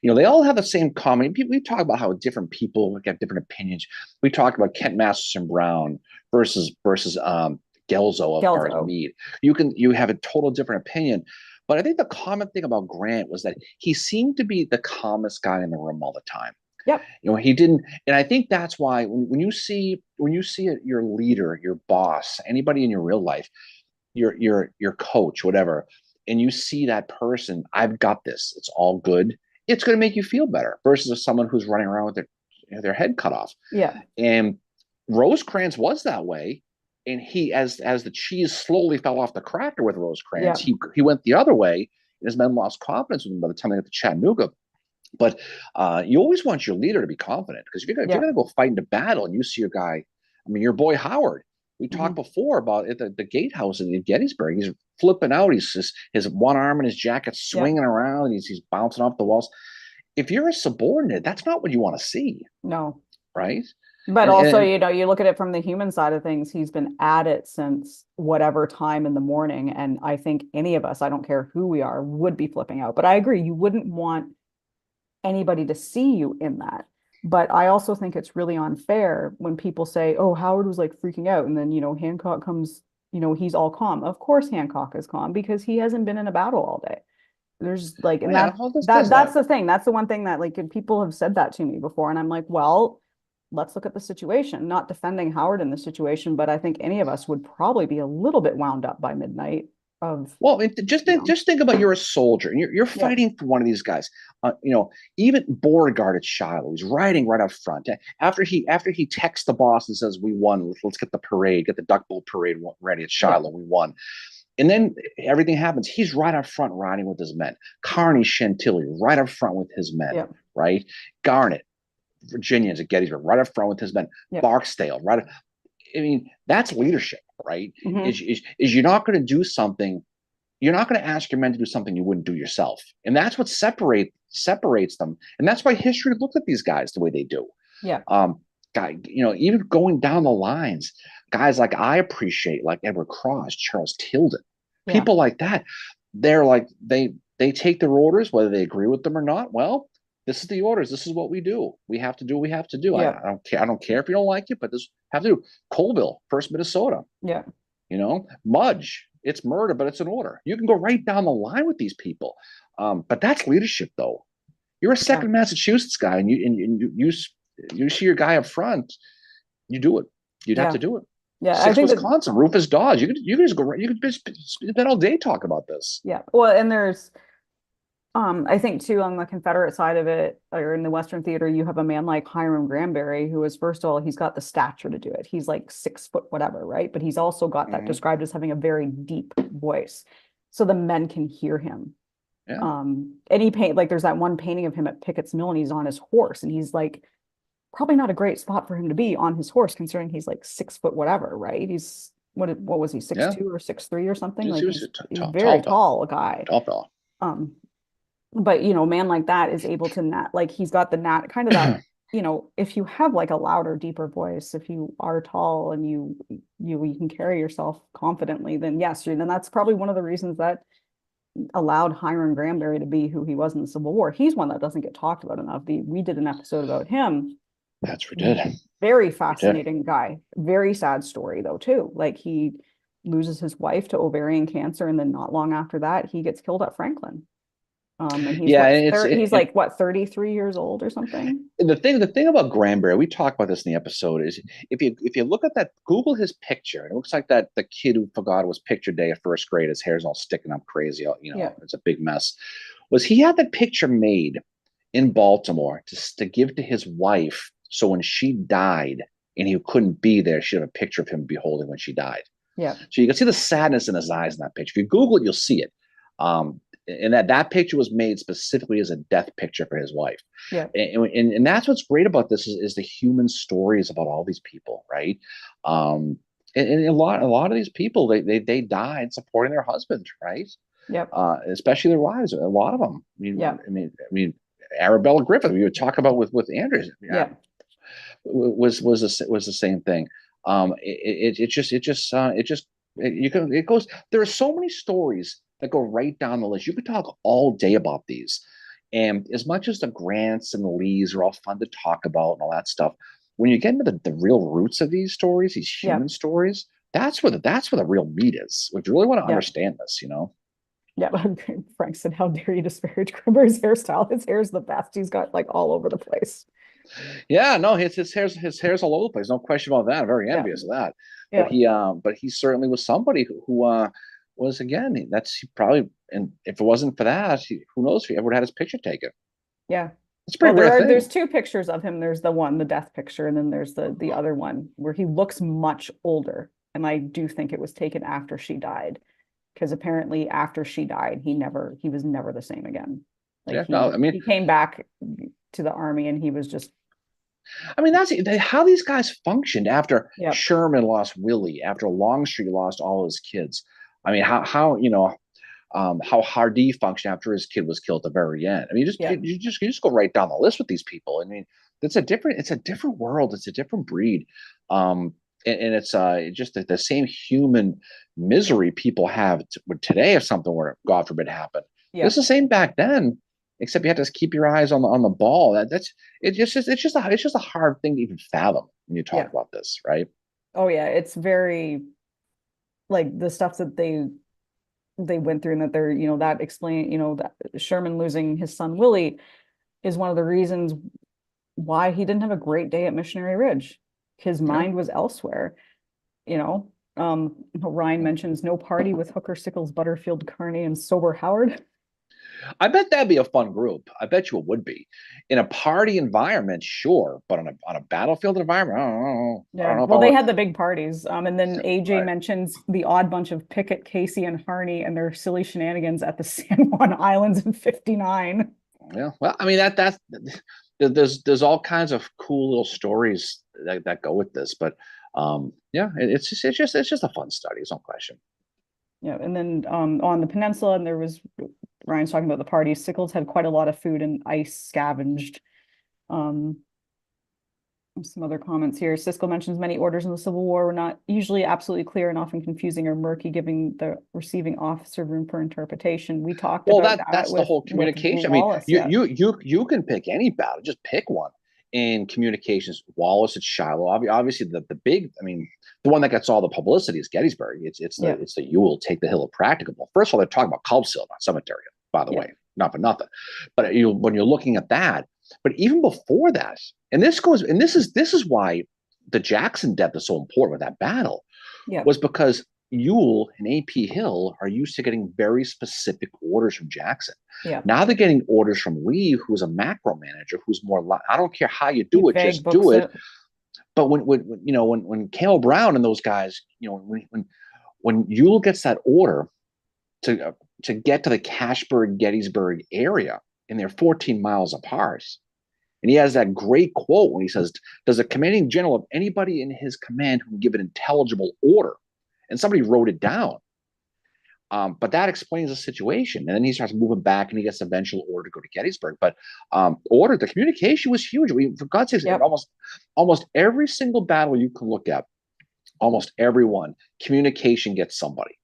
Speaker 1: they all have the same common. We talk about how different people get different opinions. We talk about Kent Masterson Brown versus Gelzo as far as
Speaker 2: Gelzo.
Speaker 1: Meade. You have a total different opinion. But I think the common thing about Grant was that he seemed to be the calmest guy in the room all the time.
Speaker 2: Yep.
Speaker 1: He didn't, and I think that's why when you see your leader, your boss, anybody in your real life, your coach, whatever, and you see that person, I've got this, it's all good, it's going to make you feel better versus someone who's running around with their head cut off.
Speaker 2: Yeah.
Speaker 1: And Rosecrans was that way. And he, as the cheese slowly fell off the cracker with
Speaker 2: Yeah.
Speaker 1: Rosecrans, he went the other way, and his men lost confidence with him by the time they got to Chattanooga. But you always want your leader to be confident because if you're
Speaker 2: Yeah.
Speaker 1: gonna go fight into battle and you see your guy, I mean your boy Howard. We talked
Speaker 2: Mhm.
Speaker 1: before about at the gatehouse in Gettysburg. He's flipping out. He's just his one arm in his jacket
Speaker 2: Yeah.
Speaker 1: swinging around, and he's bouncing off the walls. If you're a subordinate, that's not what you want to see,
Speaker 2: No.
Speaker 1: right?
Speaker 2: But
Speaker 1: And
Speaker 2: also,
Speaker 1: and
Speaker 2: you look at it from the human side of things, he's been at it since whatever time in the morning. And I think any of us, I don't care who we are, would be flipping out. But I agree, you wouldn't want anybody to see you in that. But I also think it's really unfair when people say, oh, Howard was like freaking out. And then, Hancock comes, he's all calm. Of course, Hancock is calm because he hasn't been in a battle all day. There's like,
Speaker 1: oh
Speaker 2: and
Speaker 1: yeah,
Speaker 2: that
Speaker 1: well, this
Speaker 2: that
Speaker 1: does
Speaker 2: that's
Speaker 1: that.
Speaker 2: the thing. That's the one thing that like people have said that to me before. And I'm like, well, let's look at the situation, not defending Howard in the situation, but I think any of us would probably be a little bit wound up by midnight of,
Speaker 1: Well, just
Speaker 2: you
Speaker 1: think,
Speaker 2: know,
Speaker 1: just think about you're a soldier and you're
Speaker 2: yeah,
Speaker 1: fighting for one of these guys. Even Beauregard at Shiloh, he's riding right up front. After he texts the boss and says, "We won. Let's get the parade, get the Duck Boat parade ready at
Speaker 2: yeah,
Speaker 1: Shiloh. We won." And then everything happens. He's right up front riding with his men. Kearny Chantilly right up front with his men.
Speaker 2: yeah,
Speaker 1: Right. Garnett, Virginians at Gettysburg right up front with his men.
Speaker 2: yeah.
Speaker 1: Barksdale right. I mean, that's leadership, right?
Speaker 2: Hmm.
Speaker 1: Is you're not going to do something, you're not going to ask your men to do something you wouldn't do yourself. And that's what separates them. And that's why history looked at these guys the way they do.
Speaker 2: Yeah,
Speaker 1: Even going down the lines, guys like I appreciate, like Edward Cross, Charles Tilden,
Speaker 2: yeah,
Speaker 1: people like that. They're like they take their orders, whether they agree with them or not. Well, this is the orders. This is what we do. We have to do what we have to do. I,
Speaker 2: yeah,
Speaker 1: I don't care. I don't care if you don't like it, but this have to do. Colville, first Minnesota.
Speaker 2: yeah,
Speaker 1: Mudge, it's murder, but it's an order. You can go right down the line with these people. But that's leadership, though. You're a
Speaker 2: yeah,
Speaker 1: second Massachusetts guy, and you see your guy up front, you do it. You'd have
Speaker 2: yeah,
Speaker 1: to do it.
Speaker 2: yeah. I
Speaker 1: Six
Speaker 2: think that,
Speaker 1: Wisconsin, Rufus Dawes. You could just go. You could spend all day talking about this.
Speaker 2: yeah. Well, and there's, I think too on the Confederate side of it, or in the Western theater, you have a man like Hiram Granberry, who is first of all, he's got the stature to do it. He's like 6 foot whatever, right? But he's also got that
Speaker 1: Mm-hmm.
Speaker 2: described as having a very deep voice, so the men can hear him.
Speaker 1: Yeah,
Speaker 2: Any paint like there's that one painting of him at Pickett's Mill, and he's on his horse, and he's like probably not a great spot for him to be on his horse, considering he's like 6 foot whatever, right? He's what was he, six
Speaker 1: yeah.
Speaker 2: two or 6'3" or something?
Speaker 1: He
Speaker 2: Like
Speaker 1: was a
Speaker 2: he's
Speaker 1: tall,
Speaker 2: very
Speaker 1: tall fella,
Speaker 2: tall a guy.
Speaker 1: tall fella.
Speaker 2: Um, but a man like that is able to not like he's got the nat kind of that you know, if you have like a louder, deeper voice, if you are tall and you can carry yourself confidently, then yes, and that's probably one of the reasons that allowed Hiram Granberry to be who he was in the Civil War. He's one that doesn't get talked about enough. We did an episode about him.
Speaker 1: That's what we did.
Speaker 2: Very
Speaker 1: We did.
Speaker 2: fascinating guy. Very sad story though too. Like he loses his wife to ovarian cancer, and then not long after that, he gets killed at Franklin. And he's
Speaker 1: Yeah,
Speaker 2: what
Speaker 1: and
Speaker 2: he's like what 33 years old or something.
Speaker 1: the thing about Granberry, we talked about this in the episode, is if you look at that, Google his picture, and it looks like that the kid who forgot it was picture day at first grade, his hair's all sticking up crazy,
Speaker 2: Yeah.
Speaker 1: it's a big mess. Was he had that picture made in Baltimore to give to his wife, so when she died and he couldn't be there, she'd have a picture of him beholding when she died.
Speaker 2: Yeah.
Speaker 1: So you can see the sadness in his eyes in that picture. If you Google it, you'll see it. And that picture was made specifically as a death picture for his wife.
Speaker 2: Yeah.
Speaker 1: And that's what's great about this is the human stories about all these people, right? And a lot of these people, they died supporting their husband, right?
Speaker 2: Yep.
Speaker 1: Especially their wives. A lot of them.
Speaker 2: Yeah.
Speaker 1: I mean, Arabella Griffith. We would talk about with Andrews.
Speaker 2: Yeah.
Speaker 1: Was the same thing. It goes. There are so many stories that go right down the list. You could talk all day about these, and as much as the Grants and the Lees are all fun to talk about and all that stuff, when you get into the real roots of these stories, these
Speaker 2: Yeah.
Speaker 1: human stories, that's where the real meat is. If you really want to
Speaker 2: Yeah.
Speaker 1: understand this.
Speaker 2: Yeah. Frank said, "How dare you disparage Grimber's hairstyle? His hair's the best. He's got like all over the place."
Speaker 1: Yeah, no, his hair's all over the place. No question about that. I'm very
Speaker 2: Yeah.
Speaker 1: envious of that.
Speaker 2: Yeah.
Speaker 1: But he certainly was somebody who was, again, that's he probably, and if it wasn't for that, who knows if he ever had his picture taken.
Speaker 2: Yeah.
Speaker 1: It's a
Speaker 2: Well,
Speaker 1: pretty rare thing.
Speaker 2: there's two pictures of him. There's the death picture, and then there's the other one where he looks much older. And I do think it was taken after she died, because apparently after she died, he was never the same again. Like
Speaker 1: Yeah, no, I mean,
Speaker 2: he came back to the army and he was just
Speaker 1: that's how these guys functioned after
Speaker 2: yeah.
Speaker 1: Sherman lost Willie, after Longstreet lost all his kids. I mean, how Hardee functioned after his kid was killed at the very end. I mean,
Speaker 2: Yeah.
Speaker 1: you just go right down the list with these people. I mean, it's a different world. It's a different breed. And it's just the same human misery people have today if something were, God forbid, happen.
Speaker 2: Yeah.
Speaker 1: It's the same back then, except you have to keep your eyes on the ball. It's just a hard thing to even fathom when you talk
Speaker 2: Yeah.
Speaker 1: about this, right?
Speaker 2: Oh yeah, it's very like the stuff that they went through, and that they're, that explain, that Sherman losing his son Willie is one of the reasons why he didn't have a great day at Missionary Ridge. His mind was elsewhere, Ryan mentions no party with Hooker, Sickles, Butterfield, Kearney, and sober Howard.
Speaker 1: I bet that'd be a fun group. I bet you it would be. In a party environment, sure, but on a battlefield environment, I don't know. I
Speaker 2: Yeah.
Speaker 1: don't know if
Speaker 2: Well,
Speaker 1: I
Speaker 2: they
Speaker 1: want.
Speaker 2: had the big parties. And then AJ
Speaker 1: Right.
Speaker 2: mentions the odd bunch of Pickett, Casey, and Harney and their silly shenanigans at the San Juan Islands in '59.
Speaker 1: Yeah. Well, I mean that's there's all kinds of cool little stories that go with this, but yeah, it's just a fun study. There's no question.
Speaker 2: Yeah. And then on the peninsula, and there was Ryan's talking about the parties. Sickles had quite a lot of food and ice scavenged. Um, some other comments here. Siskel mentions many orders in the Civil War were not usually absolutely clear and often confusing or murky, giving the receiving officer room for interpretation. We talked
Speaker 1: Well,
Speaker 2: about
Speaker 1: that's the whole
Speaker 2: with
Speaker 1: communication. I mean,
Speaker 2: Wallace.
Speaker 1: you
Speaker 2: Yeah.
Speaker 1: you can pick any battle, just pick one. In communications, Wallace at Shiloh, obviously the big, I mean, the one that gets all the publicity is Gettysburg. It's
Speaker 2: Yeah.
Speaker 1: the Ewell take the hill of practicable. First of all, they're talking about Culp's Hill, not Cemetery, by the
Speaker 2: Yeah.
Speaker 1: way, not for nothing. But when you're looking at that, but even before that, and this is why the Jackson death is so important with that battle,
Speaker 2: Yeah.
Speaker 1: was because Ewell and A.P. Hill are used to getting very specific orders from Jackson.
Speaker 2: Yeah.
Speaker 1: Now they're getting orders from Lee, who's a macro manager, who's more like, I don't care how you do it,
Speaker 2: Vague
Speaker 1: just
Speaker 2: books
Speaker 1: do it. But when Cale Brown and those guys, when Ewell gets that order to get to the Cashburg Gettysburg area, and they're 14 miles apart, and he has that great quote when he says, "Does the commanding general have anybody in his command who can give an intelligible order?" And somebody wrote it down. But that explains the situation. And then he starts moving back and he gets eventual order to go to Gettysburg. But the communication was huge. I mean, for God's sakes,
Speaker 2: Yep.
Speaker 1: almost every single battle you can look at, almost everyone, communication gets somebody,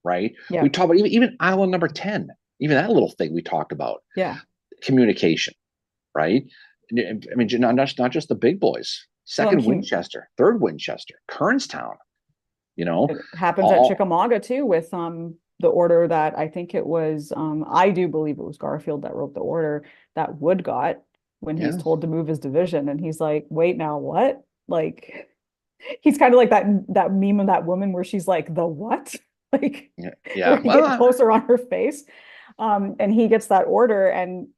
Speaker 1: right? We
Speaker 2: Yep.
Speaker 1: talk about even Island number 10, even that little thing we talked about,
Speaker 2: Yeah.
Speaker 1: communication, right? I mean, not just the big boys.
Speaker 2: Well, and
Speaker 1: Second Winchester, third Winchester, Kernstown, you know,
Speaker 2: it happens at
Speaker 1: all,
Speaker 2: Chickamauga too with the order that I think it was I do believe it was Garfield that wrote the order that Wood got when he's
Speaker 1: yeah,
Speaker 2: told to move his division and he's like, wait, now what? Like he's kind of like that meme of that woman where she's like, the what? Like
Speaker 1: yeah,
Speaker 2: where
Speaker 1: yeah.
Speaker 2: you get closer on her face. And he gets that order and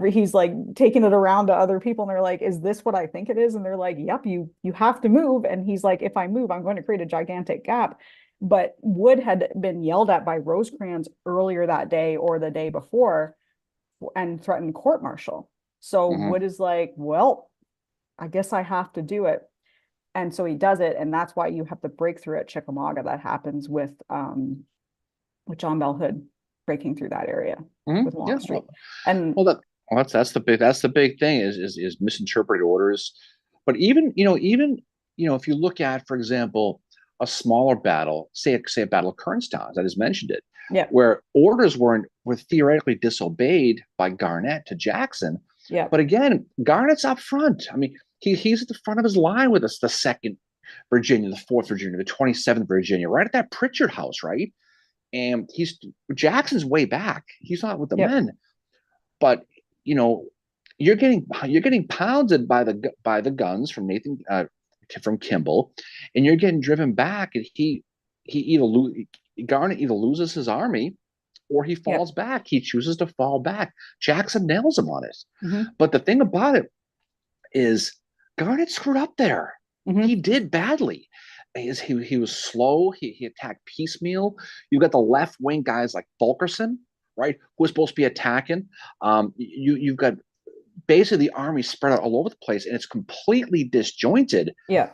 Speaker 2: he's like taking it around to other people and they're like, is this what I think it is? And they're like, yep, you have to move. And he's like, if I move, I'm going to create a gigantic gap. But Wood had been yelled at by Rosecrans earlier that day or the day before and threatened court martial. So
Speaker 1: Mhm.
Speaker 2: Wood is like, well, I guess I have to do it. And so he does it. And that's why you have the breakthrough at Chickamauga that happens with John Bell Hood breaking through that area with
Speaker 1: Yeah.
Speaker 2: Longstreet. And
Speaker 1: That's the big thing is misinterpreted orders. But if you look at, for example, a smaller battle, say a battle of Kernstown, as I just mentioned it,
Speaker 2: yeah,
Speaker 1: where orders were theoretically disobeyed by Garnett to Jackson.
Speaker 2: yeah,
Speaker 1: But again, Garnett's up front. I mean, he's at the front of his line with us, the second Virginia, the fourth Virginia, the 27th Virginia, right at that Pritchard house, right? And Jackson's way back. He's not with the
Speaker 2: yep,
Speaker 1: men, but you know, you're getting pounded by the guns from from Kimball, and you're getting driven back, and Garnett either loses his army or he
Speaker 2: yep.
Speaker 1: falls back. He chooses to fall back. Jackson nails him on it.
Speaker 2: Hmm.
Speaker 1: But the thing about it is Garnett screwed up there. He
Speaker 2: Hmm.
Speaker 1: did badly. He was slow. He attacked piecemeal. You got the left wing guys like Fulkerson, right, who was supposed to be attacking. You've got basically the army spread out all over the place, and it's completely disjointed.
Speaker 2: Yeah.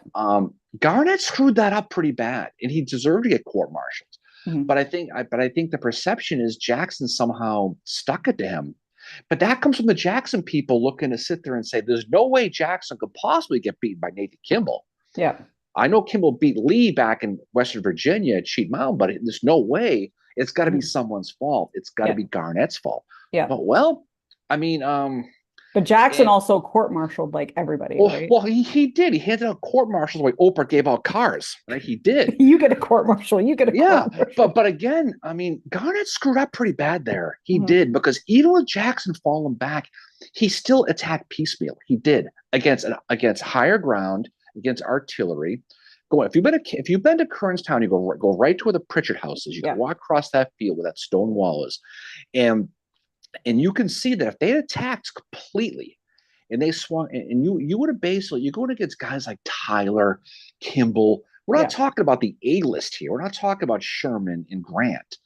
Speaker 1: Garnett screwed that up pretty bad, and he deserved to get court-martialed.
Speaker 2: Hmm.
Speaker 1: But I think the perception is Jackson somehow stuck it to him. But that comes from the Jackson people looking to sit there and say, there's no way Jackson could possibly get beaten by Nathan Kimball.
Speaker 2: Yeah.
Speaker 1: I know Kimball beat Lee back in Western Virginia at Sheet Mountain, but there's no way. It's got to be
Speaker 2: Hmm.
Speaker 1: someone's fault. It's got to
Speaker 2: Yeah.
Speaker 1: be Garnett's fault.
Speaker 2: Yeah.
Speaker 1: But well, I mean,
Speaker 2: But Jackson
Speaker 1: and
Speaker 2: also court-martialed like everybody,
Speaker 1: well,
Speaker 2: right?
Speaker 1: well, he did. He handed out court martials the way Oprah gave out cars, right? He did.
Speaker 2: You get a court-martial, you get a
Speaker 1: Yeah,
Speaker 2: court-martial.
Speaker 1: but again, I mean, Garnett screwed up pretty bad there. He
Speaker 2: Hmm.
Speaker 1: did, because even with Jackson falling back, he still attacked piecemeal. He did against higher ground, against artillery. If you've been to Kernstown, you go right to where the Pritchard house is. You can
Speaker 2: Yeah.
Speaker 1: walk across that field where that stone wall is, and you can see that if they had attacked completely and they swung, and you would have basically, you're going against guys like Tyler, Kimball. We're not
Speaker 2: Yeah.
Speaker 1: talking about the A list here. We're not talking about Sherman and Grant.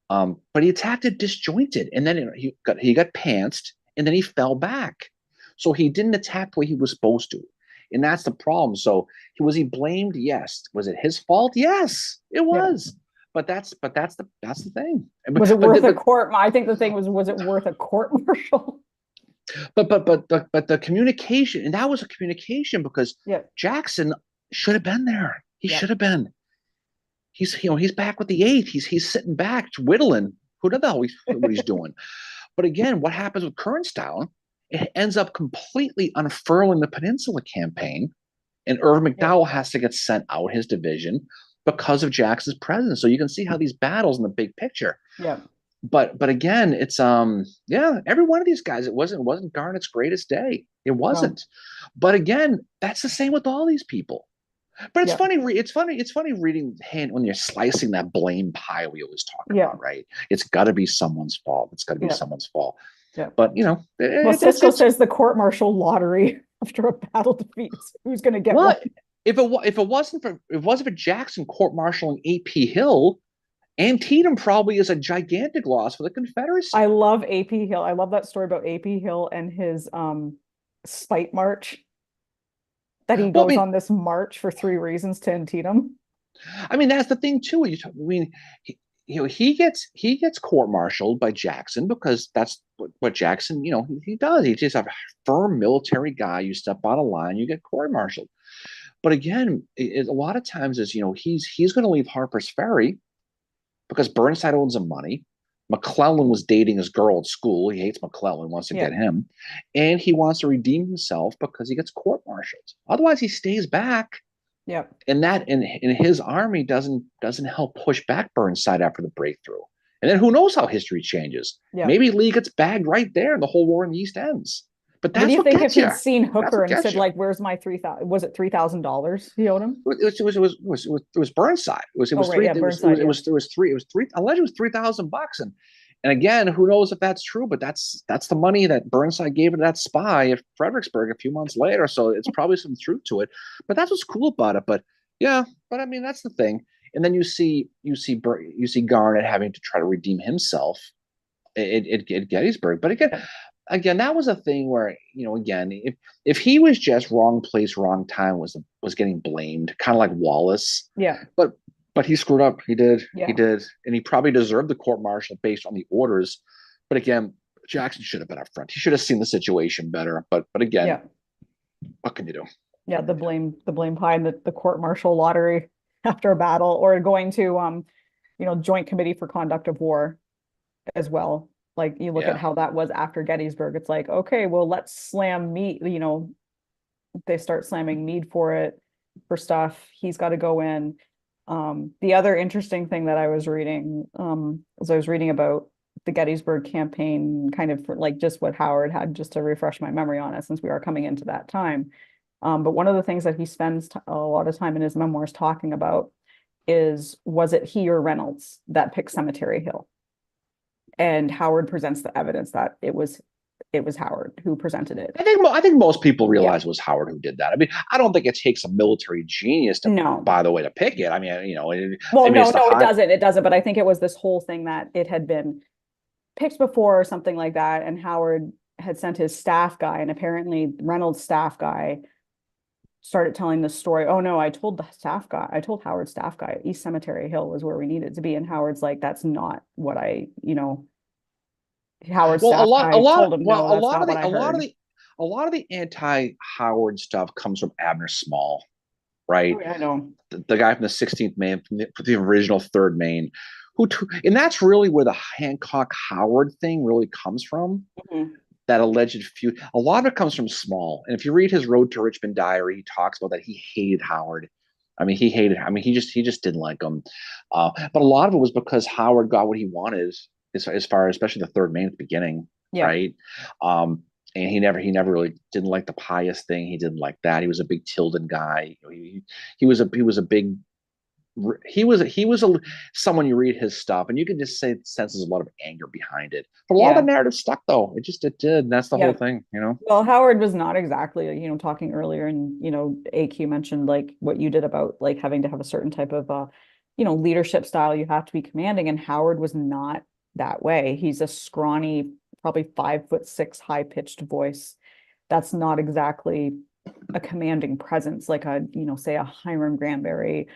Speaker 1: But he attacked it disjointed, and then he got pantsed, and then he fell back. So he didn't attack the way he was supposed to, and that's the problem. So he blamed? Yes. Was it his fault? Yes, it
Speaker 2: Yeah.
Speaker 1: was. But that's the thing.
Speaker 2: Was it
Speaker 1: But
Speaker 2: worth a
Speaker 1: but
Speaker 2: court? I think the thing was it worth a court-martial?
Speaker 1: but the communication, and that was a communication, because
Speaker 2: Yeah.
Speaker 1: Jackson should have been there. He
Speaker 2: Yeah.
Speaker 1: should have been. He's back with the eighth. He's sitting back whittling. Who the hell what he's doing? But again, what happens with Kernstown? It ends up completely unfurling the Peninsula Campaign, and Irvin
Speaker 2: Yeah.
Speaker 1: McDowell has to get sent out his division because of Jackson's presence. So you can see how these battles in the big picture.
Speaker 2: Yeah.
Speaker 1: But again, it's every one of these guys, it wasn't Garnett's greatest day. It
Speaker 2: No.
Speaker 1: wasn't. But again, that's the same with all these people. But it's
Speaker 2: Yeah.
Speaker 1: funny. It's funny reading when you're slicing that blame pie we always talk
Speaker 2: Yeah.
Speaker 1: about, right? It's got to be someone's fault. It's got to be
Speaker 2: Yeah.
Speaker 1: someo's fault.
Speaker 2: Yeah.
Speaker 1: But
Speaker 2: Well, Cisco says the court-martial lottery after a battle defeats. Who's going to get
Speaker 1: well,
Speaker 2: one?
Speaker 1: if it wasn't for Jackson court-martialing A.P. Hill, Antietam probably is a gigantic loss for the Confederacy.
Speaker 2: I love AP Hill. I love that story about AP Hill and his spite march that he
Speaker 1: Well, I
Speaker 2: goes
Speaker 1: mean,
Speaker 2: on this march for 3 reasons to Antietam.
Speaker 1: that's the thing too. he gets court-martialed by Jackson because that's what Jackson, he does. He's just a firm military guy. You step out of line, you get court-martialed. But again, a lot of times is he's going to leave Harper's Ferry because Burnside owns him money. McClellan was dating his girl at school. He hates McClellan, wants to get him, and he wants to redeem himself because he gets court-martialed. Otherwise, he stays back.
Speaker 2: Yep.
Speaker 1: And that in his army doesn't help push back Burnside after the breakthrough. And then who knows how history changes?
Speaker 2: Yeah.
Speaker 1: Maybe Lee gets bagged right there, and the whole war in the East ends. But that's
Speaker 2: what do you
Speaker 1: what
Speaker 2: think
Speaker 1: gets
Speaker 2: if
Speaker 1: you.
Speaker 2: he'd seen Hooker and said,
Speaker 1: you.
Speaker 2: like, "Where's my 3,000? Was it $3,000 he owed him?"
Speaker 1: It was Burnside. It was
Speaker 2: right,
Speaker 1: three.
Speaker 2: yeah,
Speaker 1: It was
Speaker 2: Burnside,
Speaker 1: it was it was three. It was three. Allegedly, it was $3,000. And again, who knows if that's true? But that's the money that Burnside gave to that spy at Fredericksburg a few months later. So it's probably some truth to it. But that's what's cool about it. But yeah, but I mean that's the thing. And then you see Garnett having to try to redeem himself at Gettysburg. But again, that was a thing where again, if he was just wrong place, wrong time, was getting blamed, kind of like Wallace.
Speaker 2: Yeah.
Speaker 1: But he screwed up. He did.
Speaker 2: Yeah.
Speaker 1: He did, and he probably deserved the court-martial based on the orders. But again, Jackson should have been up front. He should have seen the situation better. But again, what can you do?
Speaker 2: Yeah, the blame pie and the court-martial lottery after a battle, or going to Joint Committee for Conduct of War as well. Like you look at how that was after Gettysburg. It's like, okay, well, let's slam Meade. They start slamming Meade for stuff. He's got to go in. The other interesting thing that I was reading, as I was reading about the Gettysburg campaign, kind of like just what Howard had, just to refresh my memory on it, since we are coming into that time. But one of the things that he spends a lot of time in his memoirs talking about was it he or Reynolds that picked Cemetery Hill? And Howard presents the evidence that it was Howard who presented it.
Speaker 1: I think most people realize it was Howard who did that. I mean, I don't think it takes a military genius by the way, to pick it. I mean,
Speaker 2: it doesn't. It doesn't. But I think it was this whole thing that it had been picked before or something like that. And Howard had sent his staff guy, and apparently Reynolds' staff guy started telling the story. Oh no, I told Howard's staff guy East Cemetery Hill was where we needed to be. And Howard's like, that's not what Howard's staff guy told him, no, that's not what I heard.
Speaker 1: A lot of the anti-Howard stuff comes from Abner Small, right?
Speaker 2: Oh, yeah, I know.
Speaker 1: The guy from the 16th Maine, from the original 3rd Maine, and that's really where the Hancock-Howard thing really comes from.
Speaker 2: Mm-hmm.
Speaker 1: That alleged feud. A lot of it comes from Small. And if you read his Road to Richmond diary, he talks about that he hated Howard. He just didn't like him. But a lot of it was because Howard got what he wanted, as far as especially the 3rd Maine at the beginning, right? And he never really didn't like the pious thing. He didn't like that. He was a big Tilden guy. He was someone, you read his stuff and you can just say it senses a lot of anger behind it. But a lot of the narrative stuck though. It did. And that's the whole thing,
Speaker 2: Well, Howard was not exactly, talking earlier, and AQ mentioned like what you did about like having to have a certain type of leadership style. You have to be commanding, and Howard was not that way. He's a scrawny, probably 5'6" high-pitched voice. That's not exactly a commanding presence like say a Hiram Granberry,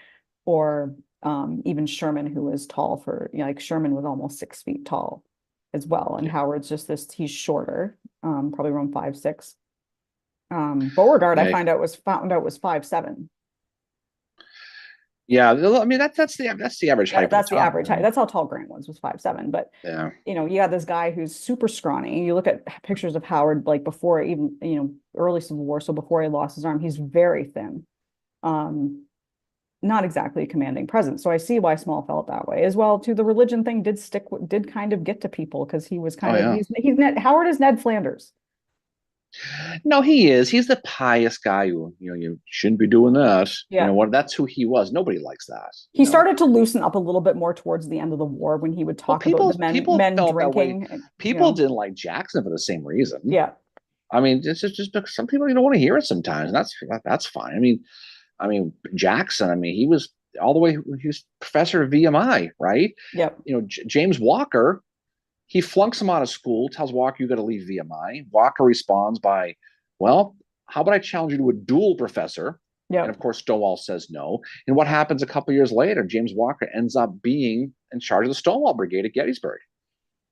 Speaker 2: or even Sherman, who was tall like Sherman was almost 6 feet tall as well. And Howard's just he's shorter, probably around 5'6". Beauregard, I found out was 5'7".
Speaker 1: Yeah, I mean that's the average height.
Speaker 2: That's the average height. That's how tall Grant was 5'7". But you got this guy who's super scrawny. You look at pictures of Howard like before even early Civil War, so before he lost his arm, he's very thin. Not exactly a commanding presence. So I see why Small felt that way as well. Too, the religion thing did kind of get to people, because he was kind of Howard is Ned Flanders.
Speaker 1: No, he is. He's the pious guy who, you shouldn't be doing that.
Speaker 2: Yeah.
Speaker 1: That's who he was. Nobody likes that.
Speaker 2: He started to loosen up a little bit more towards the end of the war, when he would talk about the men drinking.
Speaker 1: People didn't like Jackson for the same reason.
Speaker 2: Yeah.
Speaker 1: I mean, it's just because some people don't want to hear it sometimes. And that's fine. I mean, Jackson, he was all the way, he was professor of VMI, right?
Speaker 2: Yep.
Speaker 1: James Walker, he flunks him out of school, tells Walker, you got to leave VMI. Walker responds by, well, how about I challenge you to a duel, professor?
Speaker 2: Yep.
Speaker 1: And of course, Stonewall says no. And what happens a couple years later? James Walker ends up being in charge of the Stonewall Brigade at Gettysburg.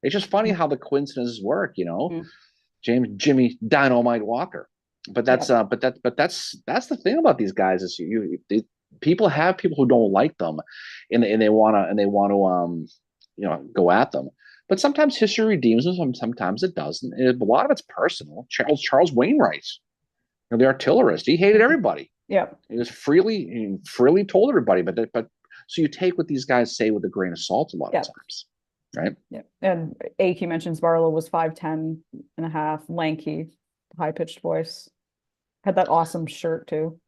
Speaker 1: It's just funny how the coincidences work,
Speaker 2: Mm.
Speaker 1: Jimmy Dynamite Walker. But
Speaker 2: Yeah.
Speaker 1: that's the thing about these guys is people have people who don't like them, and they want to go at them. But sometimes history redeems them, sometimes it doesn't. And a lot of it's personal. Charles Wainwright, the artillerist, he hated everybody.
Speaker 2: Yeah.
Speaker 1: He freely told everybody, but so you take what these guys say with a grain of salt a lot of times, right?
Speaker 2: Yeah. And AQ mentions Barlow was 5'10" and a half, lanky, high-pitched voice. Had that awesome shirt too.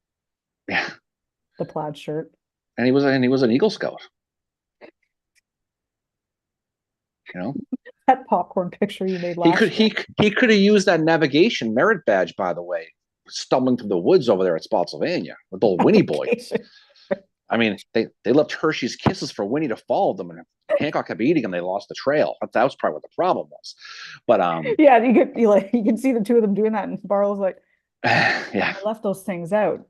Speaker 1: Yeah.
Speaker 2: The plaid shirt.
Speaker 1: And he was an Eagle Scout.
Speaker 2: That popcorn picture you made last
Speaker 1: year. He could have used that navigation merit badge, by the way, stumbling through the woods over there at Spotsylvania with old Winnie Boy. I mean, they left Hershey's Kisses for Winnie to follow them, and Hancock kept eating them. They lost the trail. That was probably what the problem was. But
Speaker 2: yeah, you can see the two of them doing that, and Barlow's like,
Speaker 1: yeah,
Speaker 2: I left those things out.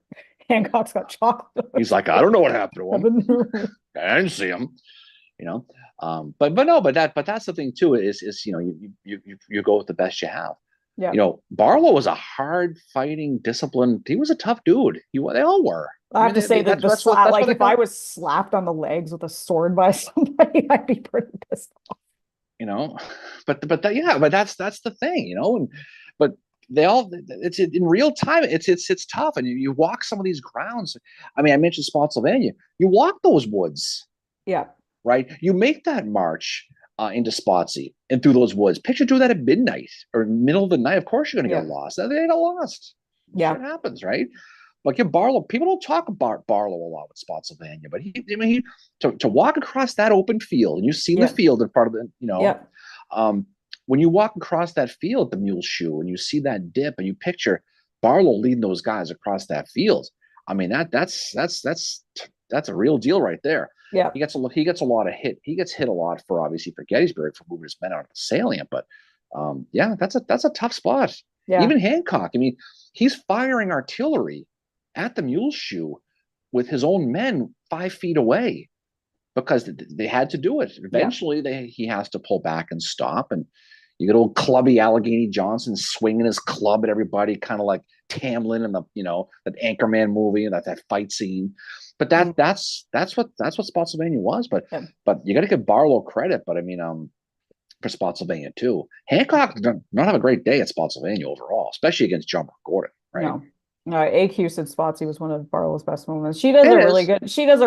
Speaker 2: Hancock's got chocolate.
Speaker 1: He's like, I don't know what happened to him. I didn't see him. But that's the thing too. Is you go with the best you have.
Speaker 2: Yeah.
Speaker 1: Barlow was a hard fighting, disciplined. He was a tough dude. They all were.
Speaker 2: I have to say that if I was slapped on the legs with a sword by somebody, I'd be pretty pissed off.
Speaker 1: But that's the thing, but they all, it's in real time. It's tough. And you walk some of these grounds. I mean, I mentioned Spotsylvania. You walk those woods.
Speaker 2: Yeah.
Speaker 1: Right. You make that march into Spotsy and through those woods. Picture do that at midnight or middle of the night. Of course, you're going to get lost. They get lost.
Speaker 2: Yeah.
Speaker 1: It happens, right? Like Barlow, people don't talk about Barlow a lot with Spotsylvania, but he to walk across that open field, and you've seen the field in part of the, when you walk across that field, the Mule Shoe, and you see that dip, and you picture Barlow leading those guys across that field. I mean, that's a real deal right there.
Speaker 2: Yeah,
Speaker 1: he gets a lot of hit. He gets hit a lot for Gettysburg for moving his men out of the salient. But that's a tough spot. Yeah. Even Hancock. I mean, he's firing artillery at the Mule Shoe with his own men 5 feet away because they had to do it. Eventually, he has to pull back and stop. And you get old clubby Allegheny Johnson swinging his club at everybody, kind of like Tamlin in that Anchorman movie and that fight scene. But that's what Spotsylvania was. But you got to give Barlow credit. But I mean, for Spotsylvania too, Hancock did not have a great day at Spotsylvania overall, especially against John Gordon. Right?
Speaker 2: No, AQ said Spotsy was one of Barlow's best moments. She does a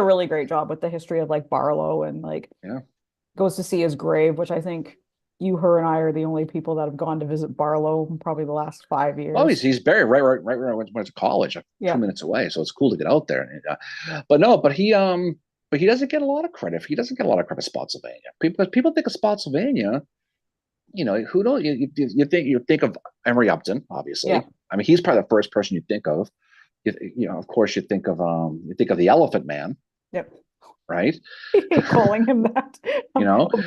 Speaker 2: really great job with the history of like Barlow and goes to see his grave, which I think her and I are the only people that have gone to visit Barlow in probably the last 5 years.
Speaker 1: Oh, he's buried right where I went to college, 2 minutes away. So it's cool to get out there. But he doesn't get a lot of credit. He doesn't get a lot of credit for Spotsylvania. People think of Spotsylvania, who don't you think of Emory Upton, obviously. Yeah. I mean, he's probably the first person you think of. Of course, you think of the Elephant Man.
Speaker 2: Yep.
Speaker 1: Right?
Speaker 2: Calling him that.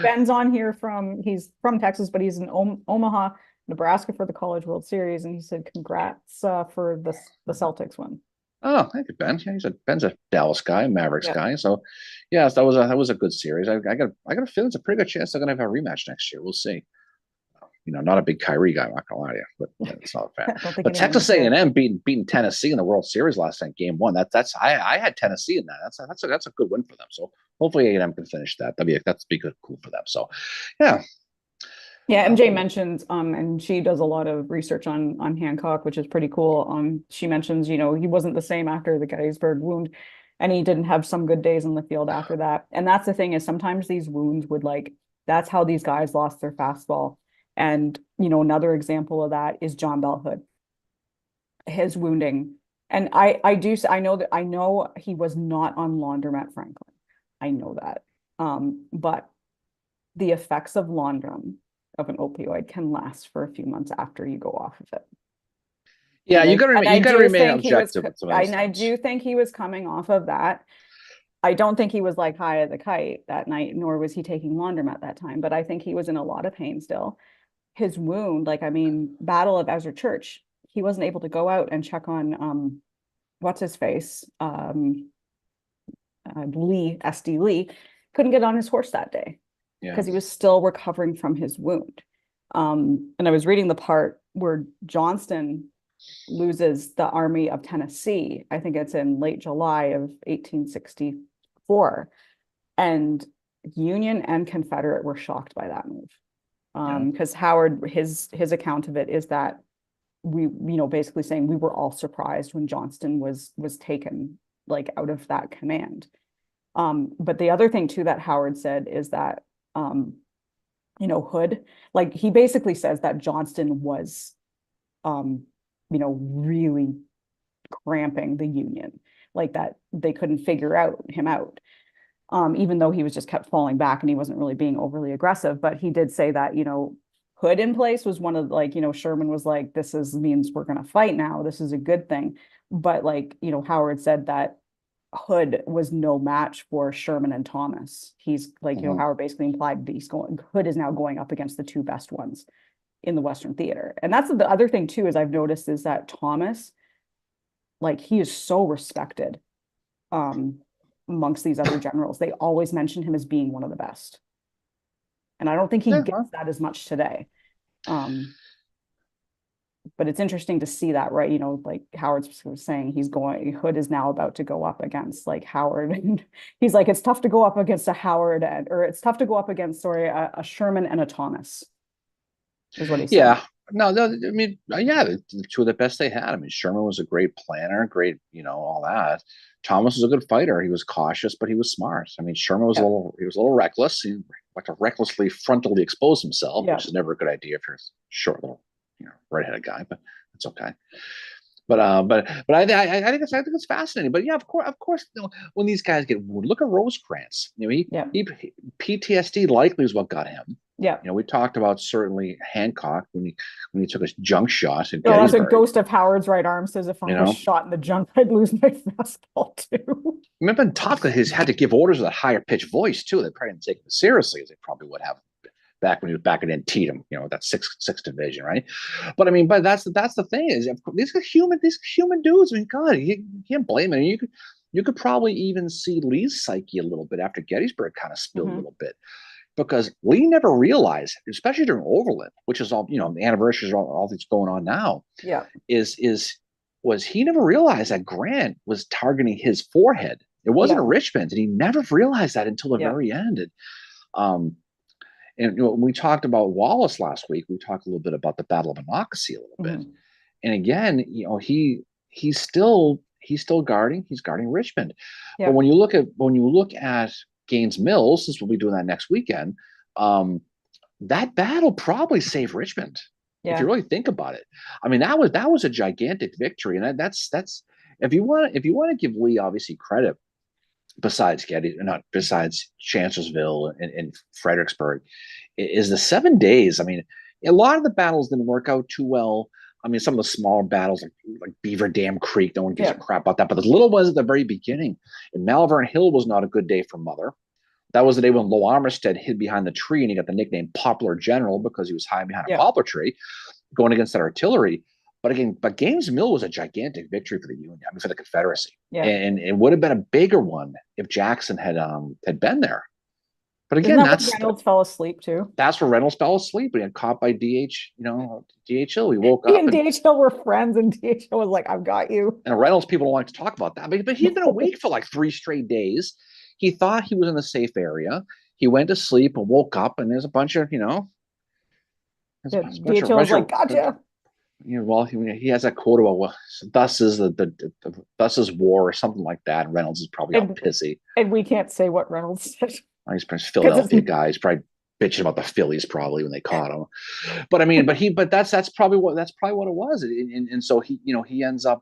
Speaker 2: Ben's on here he's from Texas, but he's in Omaha, Nebraska for the College World Series, and he said congrats for the Celtics win.
Speaker 1: Oh, thank you, Ben. Yeah, Ben's a Dallas guy, Mavericks guy. So, yes, that was a good series. I got a feeling it's a pretty good chance they're gonna have a rematch next year. We'll see. Not a big Kyrie guy, I'm not gonna lie to you, but it's not a fan. But Texas A&M beating Tennessee in the World Series last night, game 1. I had Tennessee in that. That's a good win for them. So hopefully A&M can finish that. That'd be good, cool for them. So, yeah.
Speaker 2: Yeah, MJ mentions, and she does a lot of research on Hancock, which is pretty cool. She mentions, he wasn't the same after the Gettysburg wound, and he didn't have some good days in the field after that. And that's the thing is sometimes these wounds would that's how these guys lost their fastball. And, another example of that is John Bell Hood, his wounding. And I know he was not on Laundromat Franklin. I know that. But the effects of Laundrum of an opioid can last for a few months after you go off of it.
Speaker 1: Yeah, you got to remain objective.
Speaker 2: I do think he was coming off of that. I don't think he was high as a kite that night, nor was he taking Laundrum at that time. But I think he was in a lot of pain still. His wound, Battle of Ezra Church, he wasn't able to go out and check on what's his face, Lee, SD Lee, couldn't get on his horse that day
Speaker 1: Yeah.
Speaker 2: because he was still recovering from his wound. And I was reading the part where Johnston loses the Army of Tennessee. I think it's in late July of 1864. And Union and Confederate were shocked by that move. Because Howard, his account of it is that we, basically saying we were all surprised when Johnston was taken like out of that command. But the other thing too that Howard said is that Hood, like he basically says that Johnston was really cramping the Union, like that they couldn't figure him out. Even though he was just kept falling back and he wasn't really being overly aggressive. But he did say that, Hood in place was one of Sherman was like, this means we're going to fight now. This is a good thing. But Howard said that Hood was no match for Sherman and Thomas. He's like, Howard basically implied that Hood is now going up against the two best ones in the Western theater. And that's the other thing too, is I've noticed is that Thomas, like he is so respected amongst these other generals. They always mention him as being one of the best. And I don't think he gets that as much today. But it's interesting to see that, right? Like Howard was saying, Hood is now about to go up against like Howard. And he's like, it's tough to go up against a Howard, or it's tough to go up against, a Sherman and a Thomas, is what he said.
Speaker 1: Yeah. No, I mean, yeah, the two of the best they had. I mean, Sherman was a great planner, great, all that. Thomas was a good fighter. He was cautious, but he was smart. I mean, Sherman was a little reckless. He liked to recklessly frontally expose himself, which is never a good idea if you're a short little, right-headed guy, but it's okay. But I think it's fascinating. But yeah, of course, when these guys get wounded, look at Rosecrans. He PTSD likely is what got him.
Speaker 2: Yeah.
Speaker 1: We talked about certainly Hancock when he took his junk shot at
Speaker 2: That's a ghost of Howard's right arm says if I was shot in the junk, I'd lose my fastball too.
Speaker 1: Remember, Top he's had to give orders with a higher pitched voice too. They probably didn't take him seriously as they probably would have back when he was back in Antietam, that sixth division, right? But I mean, but that's the thing is these are human dudes. I mean, God, you can't blame them. You could probably even see Lee's psyche a little bit after Gettysburg kind of spilled a little bit. Because Lee never realized, especially during Overland, which is all, the anniversaries, all that's going on now.
Speaker 2: Yeah.
Speaker 1: Was he never realized that Grant was targeting his forehead. It wasn't a Richmond, and he never realized that until the very end. And when we talked about Wallace last week, we talked a little bit about the Battle of Monocacy a little bit. And again, he's still guarding Richmond. But when you look at Gaines Mills, since we'll be doing that next weekend, that battle probably saved Richmond. If you really think about it. I mean, that was a gigantic victory, and that's if you want to give Lee obviously credit, besides Chancellorsville and Fredericksburg, is the 7 days. I mean, a lot of the battles didn't work out too well. I mean, some of the smaller battles like Beaver Dam Creek, no one gives a crap about that. But the little ones at the very beginning, and Malvern Hill was not a good day for Mother. That was the day when Low Armistead hid behind the tree, and he got the nickname Poplar General because he was hiding behind a poplar tree, going against that artillery. But Gaines Mill was a gigantic victory for the Union, I mean, for the Confederacy, and it would have been a bigger one if Jackson had been there. But again,
Speaker 2: that's Reynolds fell asleep too.
Speaker 1: That's where Reynolds fell asleep. He got caught by D.H. Hill. He woke up.
Speaker 2: He and D.H. Hill were friends, and D.H. Hill was like, "I've got you."
Speaker 1: And Reynolds people don't like to talk about that, but he'd been awake for like 3 straight days. He thought he was in a safe area. He went to sleep and woke up, and there's a bunch of
Speaker 2: D.H. Hill was like, "Gotcha."
Speaker 1: Well, he has that quote about, well, thus is thus is war, or something like that. And Reynolds is probably all pissy.
Speaker 2: And we can't say what Reynolds said.
Speaker 1: He's probably a Philadelphia guy. He's probably bitching about the Phillies probably when they caught him. But I mean, but that's probably what it was. And so he ends up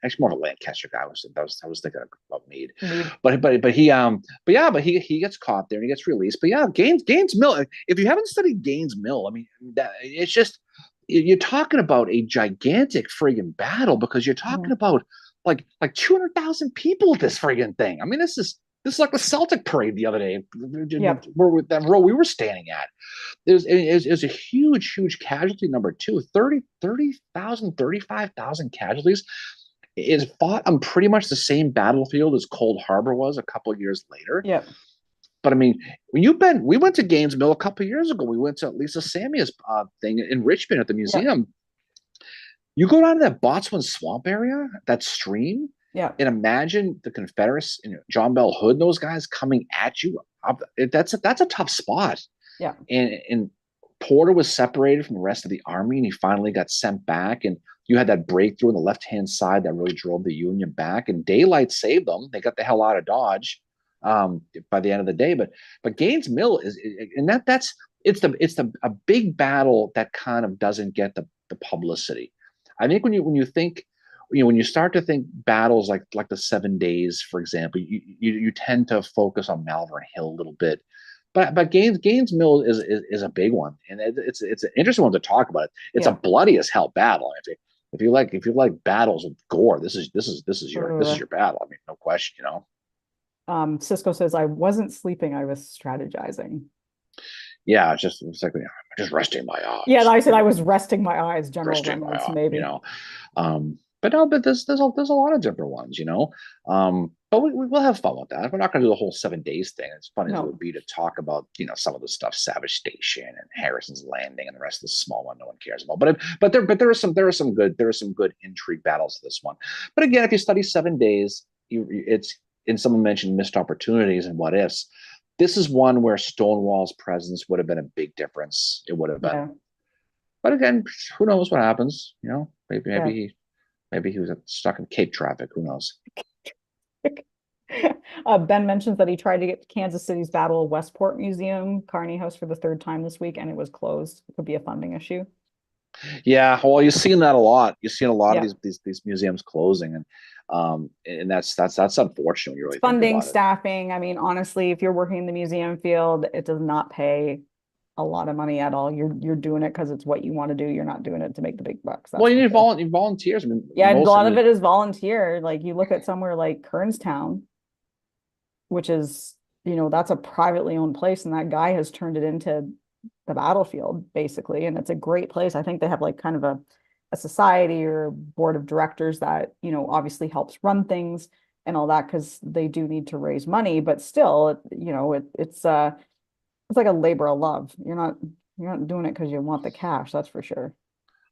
Speaker 1: actually more of a Lancaster guy. I was thinking about Meade. But he gets caught there and he gets released. But yeah, Gaines Mill. If you haven't studied Gaines Mill, I mean, it's just, you're talking about a gigantic friggin' battle, because you're talking about like 200,000 people at this friggin' thing. I mean, this is like the Celtic parade the other day. Where with that row we were standing at. It was a huge casualty number too. 30,000, 35,000 casualties. It fought on pretty much the same battlefield as Cold Harbor was a couple of years later.
Speaker 2: Yeah.
Speaker 1: But I mean, we went to Gaines Mill a couple of years ago. We went to Lisa Samia's thing in Richmond at the
Speaker 2: Yeah.
Speaker 1: museum. You go down to that Botswana swamp area, that stream,
Speaker 2: Yeah.
Speaker 1: and imagine the Confederates, John Bell Hood, and those guys coming at you. That's a tough spot.
Speaker 2: Yeah.
Speaker 1: And Porter was separated from the rest of the army, and he finally got sent back. And you had that breakthrough on the left hand side that really drove the Union back. And daylight saved them; they got the hell out of Dodge by the end of the day. But Gaines Mill and that's it's the a big battle that kind of doesn't get the publicity. I think when you think, when you start to think battles like the 7 Days, for example, you tend to focus on Malvern Hill a little bit. But Gaines Mill is a big one, and it's an interesting one to talk about. It's a bloody as hell battle. If you like battles with gore, this is your battle. I mean, no question.
Speaker 2: Cisco says, I wasn't sleeping, I was strategizing.
Speaker 1: Yeah, it's like, I'm just resting my eyes.
Speaker 2: Yeah, I said I was resting my eyes, General
Speaker 1: Resting my
Speaker 2: Reynolds,
Speaker 1: eyes,
Speaker 2: maybe.
Speaker 1: But no, but there's a lot of different ones, But we'll have fun with that. We're not going to do the whole 7 Days thing. As fun as it would be to talk about, some of the stuff, Savage Station and Harrison's Landing and the rest of the small one no one cares about. But there are some good intrigue battles to this one. But again, if you study 7 Days, and someone mentioned missed opportunities and what ifs. This is one where Stonewall's presence would have been a big difference. It would have been. Yeah. But again, who knows what happens? Maybe he was stuck in Cape traffic. Who knows?
Speaker 2: Ben mentions that he tried to get to Kansas City's Battle of Westport Museum, Carney House, for the third time this week, and it was closed. It could be a funding issue.
Speaker 1: Yeah, well, you're seeing that a lot. You're seeing a lot of these museums closing, and that's unfortunate. You really
Speaker 2: funding, staffing. I mean, honestly, if you're working in the museum field, it does not pay a lot of money at all. You're doing it because it's what you want to do. You're not doing it to make the big bucks.
Speaker 1: Well, you need volunteers. I mean,
Speaker 2: a lot of it is volunteer. Like you look at somewhere like Kernstown, which is, that's a privately owned place, and that guy has turned it into the battlefield basically, and it's a great place. I think they have like kind of a society or board of directors that obviously helps run things and all that, because they do need to raise money, but still it's like a labor of love. You're not doing it because you want the cash, that's for sure.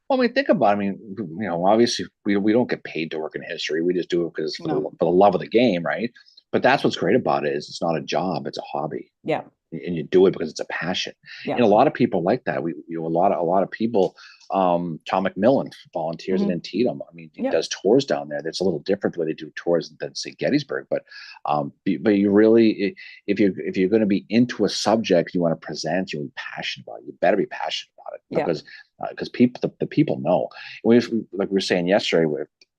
Speaker 1: Well, I mean, think about it. I mean, obviously we don't get paid to work in history. We just do it because for the love of the game, right? But that's what's great about it, is it's not a job, it's a hobby.
Speaker 2: Yeah.
Speaker 1: And you do it because it's a passion.
Speaker 2: Yeah.
Speaker 1: And a lot of people like that. A lot of people. Tom McMillan volunteers at Antietam. I mean, he does tours down there. That's a little different the way they do tours than say Gettysburg. But you really, if you're going to be into a subject you want to present, you're passionate about it. You better be passionate about it, because people, the people know. Like we were saying yesterday,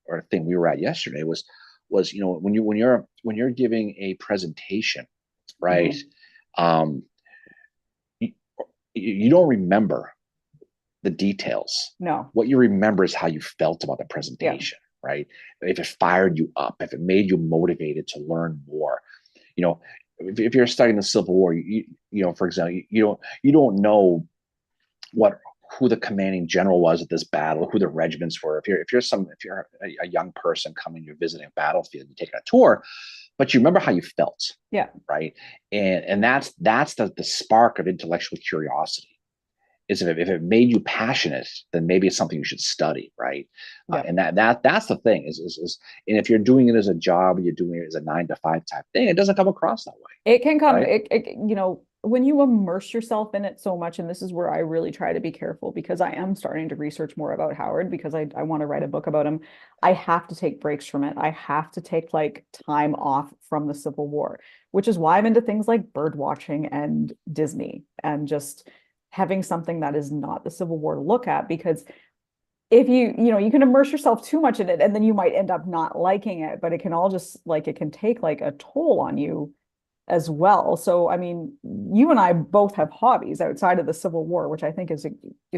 Speaker 1: or a thing we were at yesterday was when you're giving a presentation, right? You don't remember the details.
Speaker 2: No.
Speaker 1: What you remember is how you felt about the presentation, right? If it fired you up, if it made you motivated to learn more. If you're studying the Civil War, for example, you don't know who the commanding general was at this battle, who the regiments were. If you're a young person coming, you're visiting a battlefield, you're taking a tour, but you remember how you felt.
Speaker 2: Yeah.
Speaker 1: Right. And that's the spark of intellectual curiosity. Is if it made you passionate, then maybe it's something you should study, right? Yeah. And that's the thing is, and if you're doing it as a job, you're doing it as a 9-to-5 type thing, it doesn't come across that way.
Speaker 2: It can come, right? When you immerse yourself in it so much, and this is where I really try to be careful, because I am starting to research more about Howard, because I want to write a book about him. I have to take breaks from it. I have to take like time off from the Civil War, which is why I'm into things like bird watching and Disney, and just having something that is not the Civil War to look at. Because if you can immerse yourself too much in it, and then you might end up not liking it, but it can all just it can take like a toll on you as well. So, I mean, you and I both have hobbies outside of the Civil War, which I think is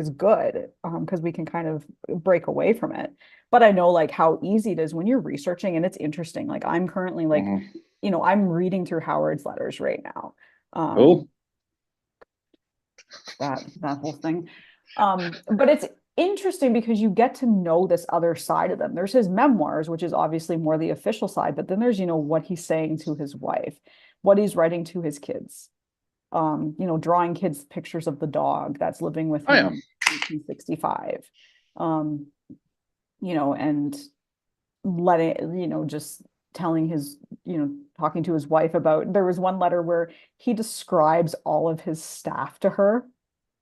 Speaker 2: good, because we can kind of break away from it. But I know like how easy it is when you're researching, and it's interesting. Like I'm currently I'm reading through Howard's letters right now. That whole thing. But interesting because you get to know this other side of them. There's his memoirs, which is obviously more the official side, but then there's, what he's saying to his wife, what he's writing to his kids, drawing kids pictures of the dog that's living with
Speaker 1: Oh
Speaker 2: him
Speaker 1: yeah.
Speaker 2: in 1865. Um, and letting, just telling his, talking to his wife about, there was one letter where he describes all of his staff to her.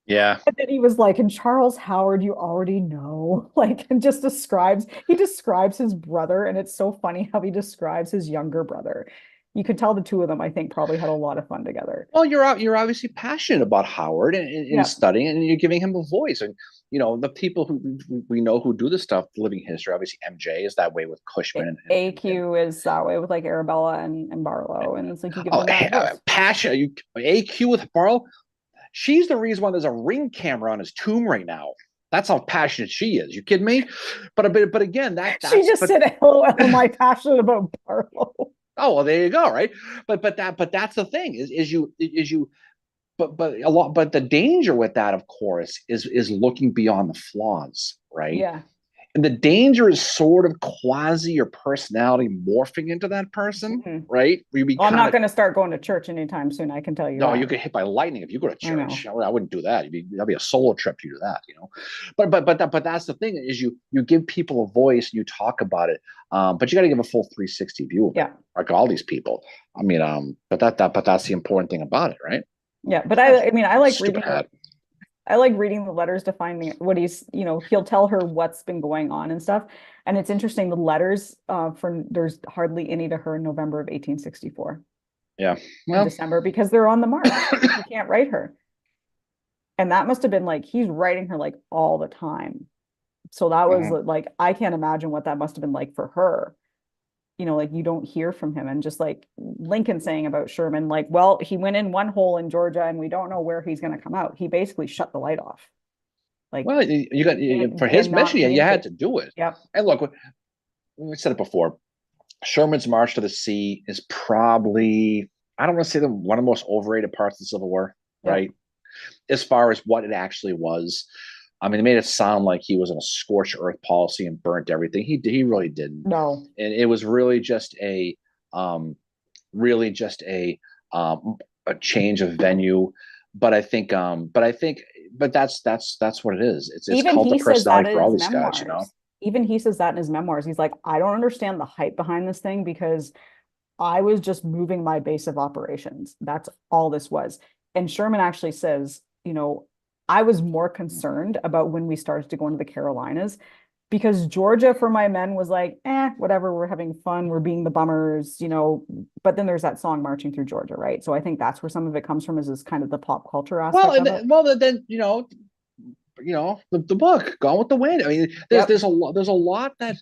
Speaker 1: Yeah.
Speaker 2: And then he was like, and Charles Howard, you already know, like, and just he describes his brother. And it's so funny how he describes his younger brother. You could tell the two of them, I think, probably had a lot of fun together.
Speaker 1: Well, you're obviously passionate about Howard and
Speaker 2: Yeah.
Speaker 1: studying, and you're giving him a voice. And the people who we know who do this stuff, living history. Obviously, MJ is that way with Cushman.
Speaker 2: AQ is that way with like Arabella and Barlow. And it's like you give them that voice.
Speaker 1: Passion. AQ with Barlow. She's the reason why there's a Ring camera on his tomb right now. That's how passionate she is. You kidding me? But again,
Speaker 2: she just said, "LOL, am I passionate about Barlow?"
Speaker 1: Oh, well, there you go, right? But that's the thing is you but the danger with that, of course, is looking beyond the flaws, right?
Speaker 2: Yeah.
Speaker 1: And the danger is sort of quasi your personality morphing into that person, right?
Speaker 2: I'm not going to start going to church anytime soon. I can tell you.
Speaker 1: No, you get hit by lightning if you go to church. I wouldn't do that. That'd be a solo trip to do that, But that's the thing is you give people a voice and you talk about it, but you got to give a full 360 view of it, like all these people. I mean, but that's the important thing about it, right?
Speaker 2: Yeah, but I like reading. I like reading the letters to find what he's, he'll tell her what's been going on and stuff. And it's interesting, the letters there's hardly any to her in November of 1864.
Speaker 1: Yeah. Well,
Speaker 2: December, because they're on the march. He can't write her. And that must have been like, he's writing her like all the time. So that was like, I can't imagine what that must have been like for her. Like you don't hear from him. And just like Lincoln saying about Sherman, like, well, he went in one hole in Georgia and we don't know where he's going to come out. He basically shut the light off. Like,
Speaker 1: well, you got for his mission, you had to do it.
Speaker 2: Yep.
Speaker 1: And look, we said it before, Sherman's March to the Sea is probably, I don't want to say one of the most overrated parts of the Civil War, right? As far as what it actually was. I mean, it made it sound like he was in a scorched earth policy and burnt everything. He really didn't.
Speaker 2: No.
Speaker 1: And it was really just a change of venue. But I think that's what it is. It's cult of personality for all these guys,
Speaker 2: Even he says that in his memoirs. He's like, I don't understand the hype behind this thing because I was just moving my base of operations. That's all this was. And Sherman actually says, I was more concerned about when we started to go into the Carolinas because Georgia for my men was like, whatever, we're having fun, we're being the bummers, but then there's that song Marching Through Georgia, right? So I think that's where some of it comes from is kind of the pop culture aspect of it.
Speaker 1: Well, then, the book, Gone with the Wind. I mean, there's a lot that,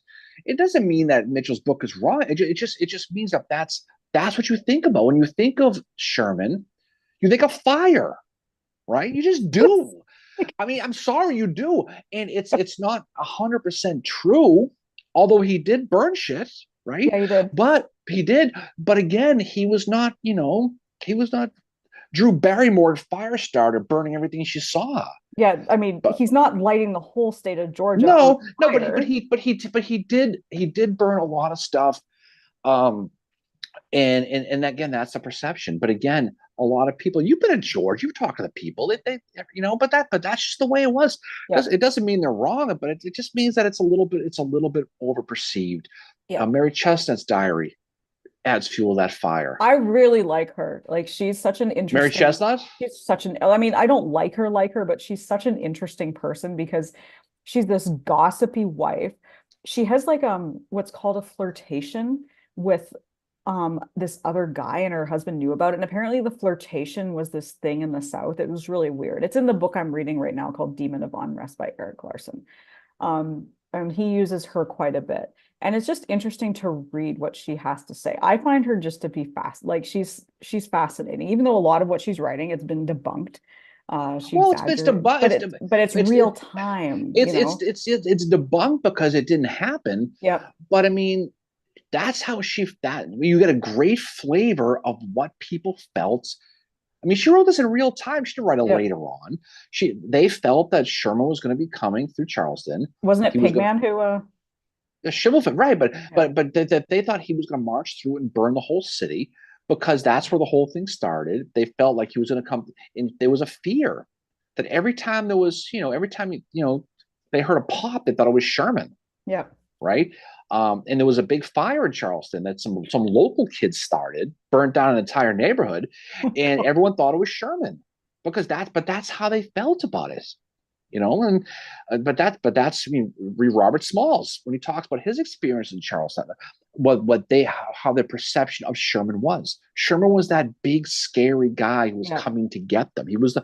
Speaker 1: it doesn't mean that Mitchell's book is wrong. It just means that's what you think about. When you think of Sherman, you think of fire. Right? You just do. I mean, I'm sorry, you do. And it's not 100% true, although he did burn shit, right?
Speaker 2: Yeah, he did.
Speaker 1: But he did. But again, he was not Drew Barrymore at Firestarter burning everything she saw.
Speaker 2: Yeah, I mean, he's not lighting the whole state of Georgia.
Speaker 1: No, but he did burn a lot of stuff. And again, that's the perception. But again, a lot of people, you've been in Georgia, you've talked to the people, but that's just the way it was. Yeah. It doesn't mean they're wrong, but it just means that it's a little bit over perceived. Yeah. Mary Chestnut's diary adds fuel to that fire.
Speaker 2: I really like her. Like she's such an interesting.
Speaker 1: Mary Chestnut?
Speaker 2: She's such an. I mean, I don't like her, but she's such an interesting person because she's this gossipy wife. She has like what's called a flirtation with this other guy, and her husband knew about it. And apparently the flirtation was this thing in the South. It was really weird. It's in the book I'm reading right now called Demon of Unrest by Erik Larson. And he uses her quite a bit. And it's just interesting to read what she has to say. I find her just to be like she's fascinating, even though a lot of what she's writing, it's been debunked.
Speaker 1: It's debunked,
Speaker 2: but it's real time.
Speaker 1: It's debunked because it didn't happen.
Speaker 2: Yeah.
Speaker 1: But I mean, that's how you get a great flavor of what people felt I mean, she wrote this in real time. She didn't write it
Speaker 2: Yep.
Speaker 1: later on. They felt that Sherman was going to be coming through Charleston.
Speaker 2: Wasn't it
Speaker 1: He was going
Speaker 2: Pigman who
Speaker 1: to Schimmelfeld, right? But
Speaker 2: yeah.
Speaker 1: but that they thought he was going to march through and burn the whole city because that's where the whole thing started. They felt like he was going to come, and there was a fear that every time there was, every time they heard a pop, they thought it was Sherman,
Speaker 2: Yep.
Speaker 1: right? And there was a big fire in Charleston that some local kids started, burned down an entire neighborhood, and everyone thought it was Sherman because that's how they felt about it, and but that's I mean, read Robert Smalls when he talks about his experience in Charleston, what they how their perception of Sherman was. Sherman was that big scary guy who was
Speaker 2: Yep.
Speaker 1: coming to get them. He was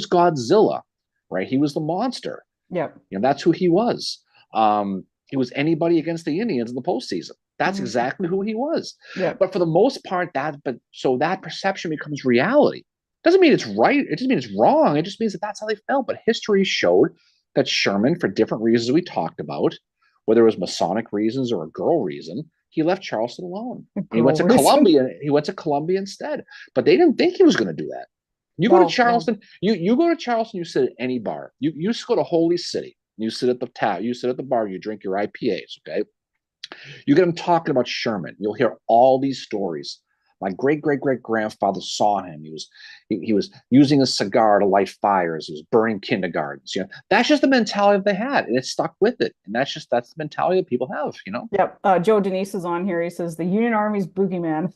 Speaker 1: Godzilla, right? He was the monster.
Speaker 2: Yep.
Speaker 1: That's who he was. He was anybody against the Indians in the postseason. That's exactly who he was.
Speaker 2: Yep.
Speaker 1: But for the most part, so that perception becomes reality. Doesn't mean it's right. It doesn't mean it's wrong. It just means that that's how they felt. But history showed that Sherman, for different reasons we talked about, whether it was Masonic reasons or a girl reason, he left Charleston alone. He went to Columbia. He went to Columbia instead. But they didn't think he was going to do that. You go to Charleston. You go to Charleston. You sit at any bar. You go to Holy City. You sit at the tap. You sit at the bar. You drink your IPAs. Okay. You get them talking about Sherman. You'll hear all these stories. My great great great grandfather saw him. He was using a cigar to light fires. He was burning kindergartens. That's just the mentality that they had, and it stuck with it. And that's the mentality that people have.
Speaker 2: Yep. Joe Denise is on here. He says the Union Army's boogeyman.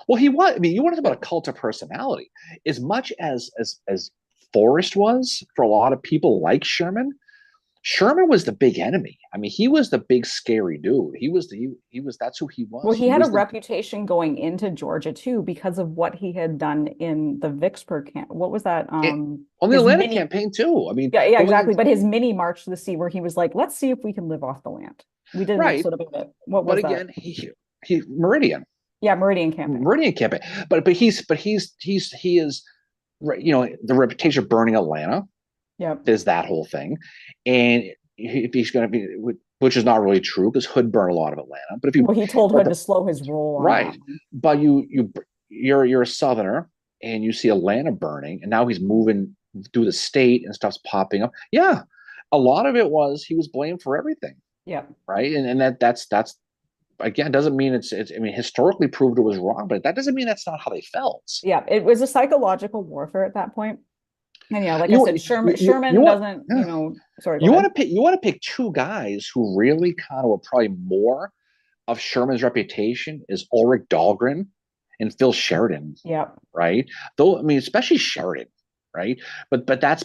Speaker 1: Well, he was. I mean, you want to talk about a cult of personality. As much as Forrest was for a lot of people like Sherman, Sherman was the big enemy. I mean, he was the big scary dude. That's who he was.
Speaker 2: Well, he had a reputation going into Georgia too because of what he had done in the Vicksburg camp. What was that?
Speaker 1: On the Atlantic campaign too. I mean,
Speaker 2: yeah, exactly. But his mini march to the sea, where he was like, "Let's see if we can live off the land." We did an episode about it. What was that?
Speaker 1: But again, he Meridian.
Speaker 2: Yeah, Meridian campaign.
Speaker 1: Meridian campaign. But he is, the reputation of burning Atlanta.
Speaker 2: Yeah,
Speaker 1: there's that whole thing, and he's going to be, which is not really true because Hood burned a lot of Atlanta. But
Speaker 2: he told Hood to slow his roll,
Speaker 1: right? But you're a Southerner, and you see Atlanta burning, and now he's moving through the state and stuff's popping up. Yeah, a lot of it was he was blamed for everything.
Speaker 2: Yeah,
Speaker 1: right, and that's again doesn't mean it's I mean historically proved it was wrong, but that doesn't mean that's not how they felt.
Speaker 2: Yeah, it was a psychological warfare at that point. And yeah, like I said, Sherman doesn't, sorry.
Speaker 1: You want to pick two guys who really kind of were probably more of Sherman's reputation is Ulrich Dahlgren and Phil Sheridan.
Speaker 2: Yeah.
Speaker 1: Right. Though, I mean, especially Sheridan. Right. But that's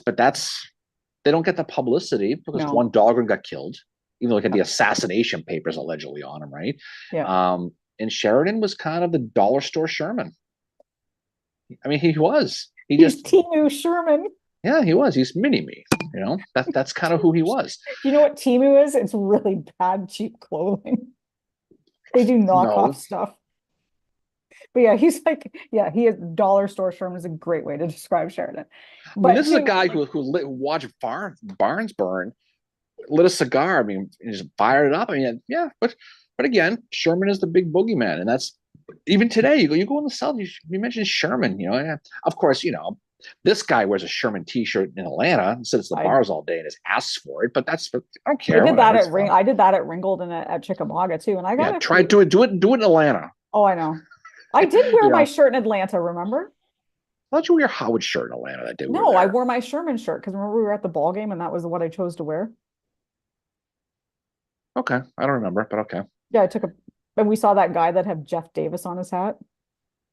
Speaker 1: they don't get the publicity because one, Dahlgren got killed, even though he had the assassination papers allegedly on him. Right.
Speaker 2: Yeah.
Speaker 1: And Sheridan was kind of the dollar store Sherman. I mean, he was. He's
Speaker 2: Timu Sherman.
Speaker 1: Yeah, he was. He's mini-me. That's kind of who he was.
Speaker 2: You know what Timu is? It's really bad, cheap clothing. They do knockoff stuff. But yeah, he is dollar store Sherman is a great way to describe Sheridan.
Speaker 1: But this is a guy who watched barns burn, lit a cigar. I mean, and just fired it up. I mean, yeah, but again, Sherman is the big boogeyman, and that's. Even today, you go in the South, you mentioned Sherman, of course, this guy wears a Sherman t-shirt in Atlanta and sits at the bars all day and is asked for it, but I don't care.
Speaker 2: I did that at Ringgold and at Chickamauga too. And I got
Speaker 1: try do it in Atlanta.
Speaker 2: Oh, I know. I did wear my shirt in Atlanta, remember?
Speaker 1: I thought you wore your Howard shirt in Atlanta that day.
Speaker 2: No, I wore my Sherman shirt because remember we were at the ball game and that was what I chose to wear.
Speaker 1: Okay. I don't remember, but okay.
Speaker 2: Yeah, and we saw that guy that had Jeff Davis on his hat.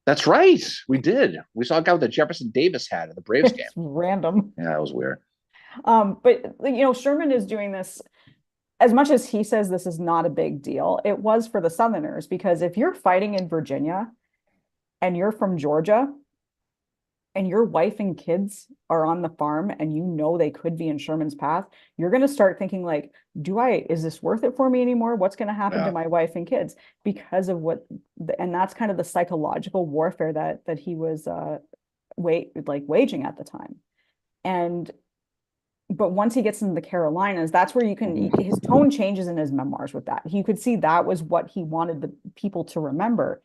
Speaker 1: That's right. We did. We saw a guy with a Jefferson Davis hat at the Braves game.
Speaker 2: Random.
Speaker 1: Yeah, that was weird.
Speaker 2: But Sherman is doing this as much as he says this is not a big deal. It was for the Southerners because if you're fighting in Virginia and you're from Georgia and your wife and kids are on the farm and they could be in Sherman's path, you're going to start thinking like, is this worth it for me anymore? What's going to happen to my wife and kids because of and that's kind of the psychological warfare that he was waging at the time. But once he gets into the Carolinas, that's where his tone changes in his memoirs with that. You could see that was what he wanted the people to remember.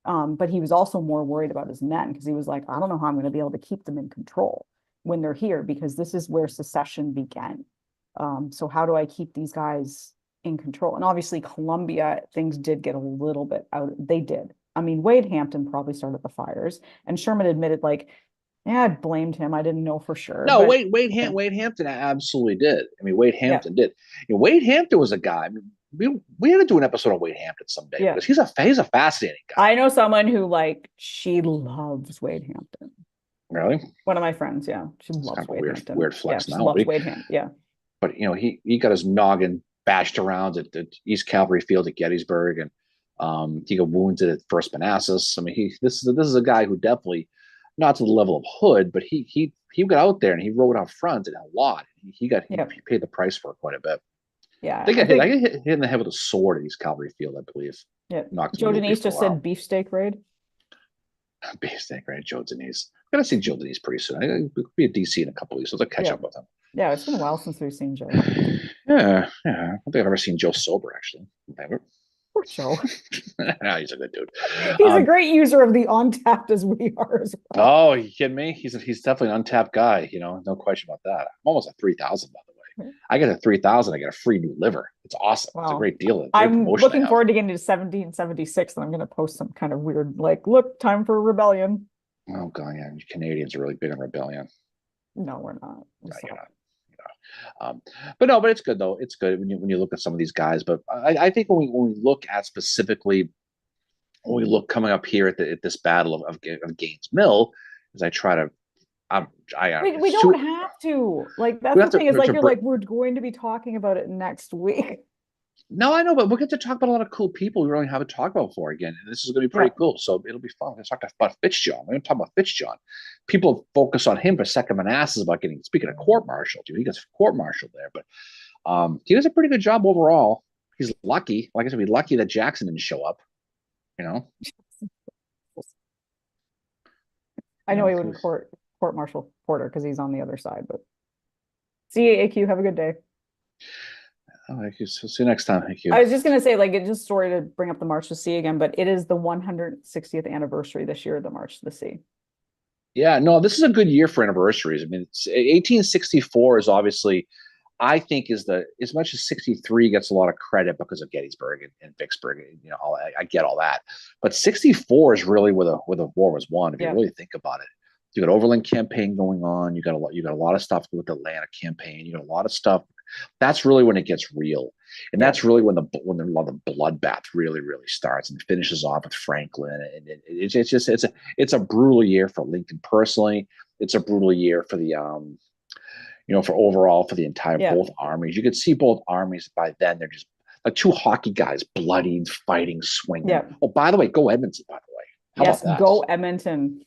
Speaker 2: But he was also more worried about his men because he was like, I don't know how I'm going to be able to keep them in control when they're here because this is where secession began. So how do I keep these guys in control? And obviously Columbia, things did get a little bit out. They did. I mean, Wade Hampton probably started the fires, and Sherman admitted, like, yeah, I blamed him. I didn't know for sure.
Speaker 1: No,
Speaker 2: But
Speaker 1: Wade Hampton absolutely did. I mean, Wade
Speaker 2: yeah,
Speaker 1: Hampton did. Wade Hampton was a guy. I mean, we had to do an episode on Wade Hampton someday
Speaker 2: yeah.
Speaker 1: because he's a fascinating guy.
Speaker 2: I know someone who, like, she loves Wade Hampton.
Speaker 1: Really,
Speaker 2: One of my friends, yeah, she
Speaker 1: it's
Speaker 2: loves
Speaker 1: kind of a
Speaker 2: Wade Hampton.
Speaker 1: weird
Speaker 2: Yeah,
Speaker 1: flex
Speaker 2: she
Speaker 1: now,
Speaker 2: loves Wade Hampton. Yeah,
Speaker 1: but he got his noggin bashed around at the East Cavalry Field at Gettysburg, and he got wounded at First Manassas. I mean, this is a guy who definitely not to the level of Hood, but he got out there and he rode out front and a lot. He
Speaker 2: yeah,
Speaker 1: paid the price for it quite a bit.
Speaker 2: yeah.
Speaker 1: I
Speaker 2: I think
Speaker 1: hit in the head with a sword at East Cavalry Field, I believe.
Speaker 2: yeah.
Speaker 1: Knocked him
Speaker 2: Joe
Speaker 1: a little
Speaker 2: Denise
Speaker 1: before
Speaker 2: just said beefsteak raid.
Speaker 1: Beefsteak, right? Joe Denise. I'm gonna see Joe Denise pretty soon. We'll be at DC in a couple of weeks, so I'll catch
Speaker 2: Yeah,
Speaker 1: up with him.
Speaker 2: yeah. It's been a while since we've seen Joe.
Speaker 1: Yeah, yeah. I don't think I've ever seen Joe sober, actually. Never.
Speaker 2: Poor Joe.
Speaker 1: He's a good dude.
Speaker 2: He's a great user of the Untapped as we are as well.
Speaker 1: Oh, you kidding me? He's definitely an untapped guy. No question about that. I'm almost at 3,000, by the way. I get a 3,000, I get a free new liver. It's awesome. Wow. It's a great deal. Great
Speaker 2: I'm looking forward to getting to 1776, and I'm going to post some kind of weird, like, look, time for rebellion.
Speaker 1: Oh god, yeah, Canadians are really big on rebellion.
Speaker 2: No, we're not.
Speaker 1: No, you're not. But no, but it's good though. It's good when you look at some of these guys. But I think when we look at specifically, when we look coming up here at this battle of Gaines Mill, as I try to,
Speaker 2: we don't have to. Like, that's the thing is, like, we're going to be talking about it next week.
Speaker 1: No, I know, but we'll get to talk about a lot of cool people we really haven't talked about before again. And this is going to be pretty cool. So it'll be fun. We're going to talk about FitzJohn. We're going to talk about FitzJohn. People focus on him for Second Manassas about speaking of court-martial, dude. He gets court-martial there. But he does a pretty good job overall. He's lucky. Like I said, he's lucky that Jackson didn't show up.
Speaker 2: I know he wouldn't court-martial Porter because he's on the other side. But CAAQ, have a good day.
Speaker 1: Oh, thank you. So see you next time. Thank you.
Speaker 2: I was just gonna say, like, it's just sorry to bring up the March to the Sea again, but it is the 160th anniversary this year of the March to the Sea.
Speaker 1: Yeah, no, this is a good year for anniversaries. I mean, 1864 is obviously, I think, as much as 63 gets a lot of credit because of Gettysburg and Vicksburg. I get all that, but 64 is really where the war was won. If you really think about it, you got Overland Campaign going on. You got a lot of stuff with the Atlanta Campaign. You got a lot of stuff. That's really when it gets real, and that's really when the bloodbath really starts and finishes off with Franklin. And it's a brutal year for Lincoln personally. It's a brutal year for the for overall for the entire both armies. You could see both armies by then. They're just like two hockey guys, bloodied, fighting, swinging. Yeah. Oh, by the way, go Edmonton. By the way,
Speaker 2: how about that? Go Edmonton.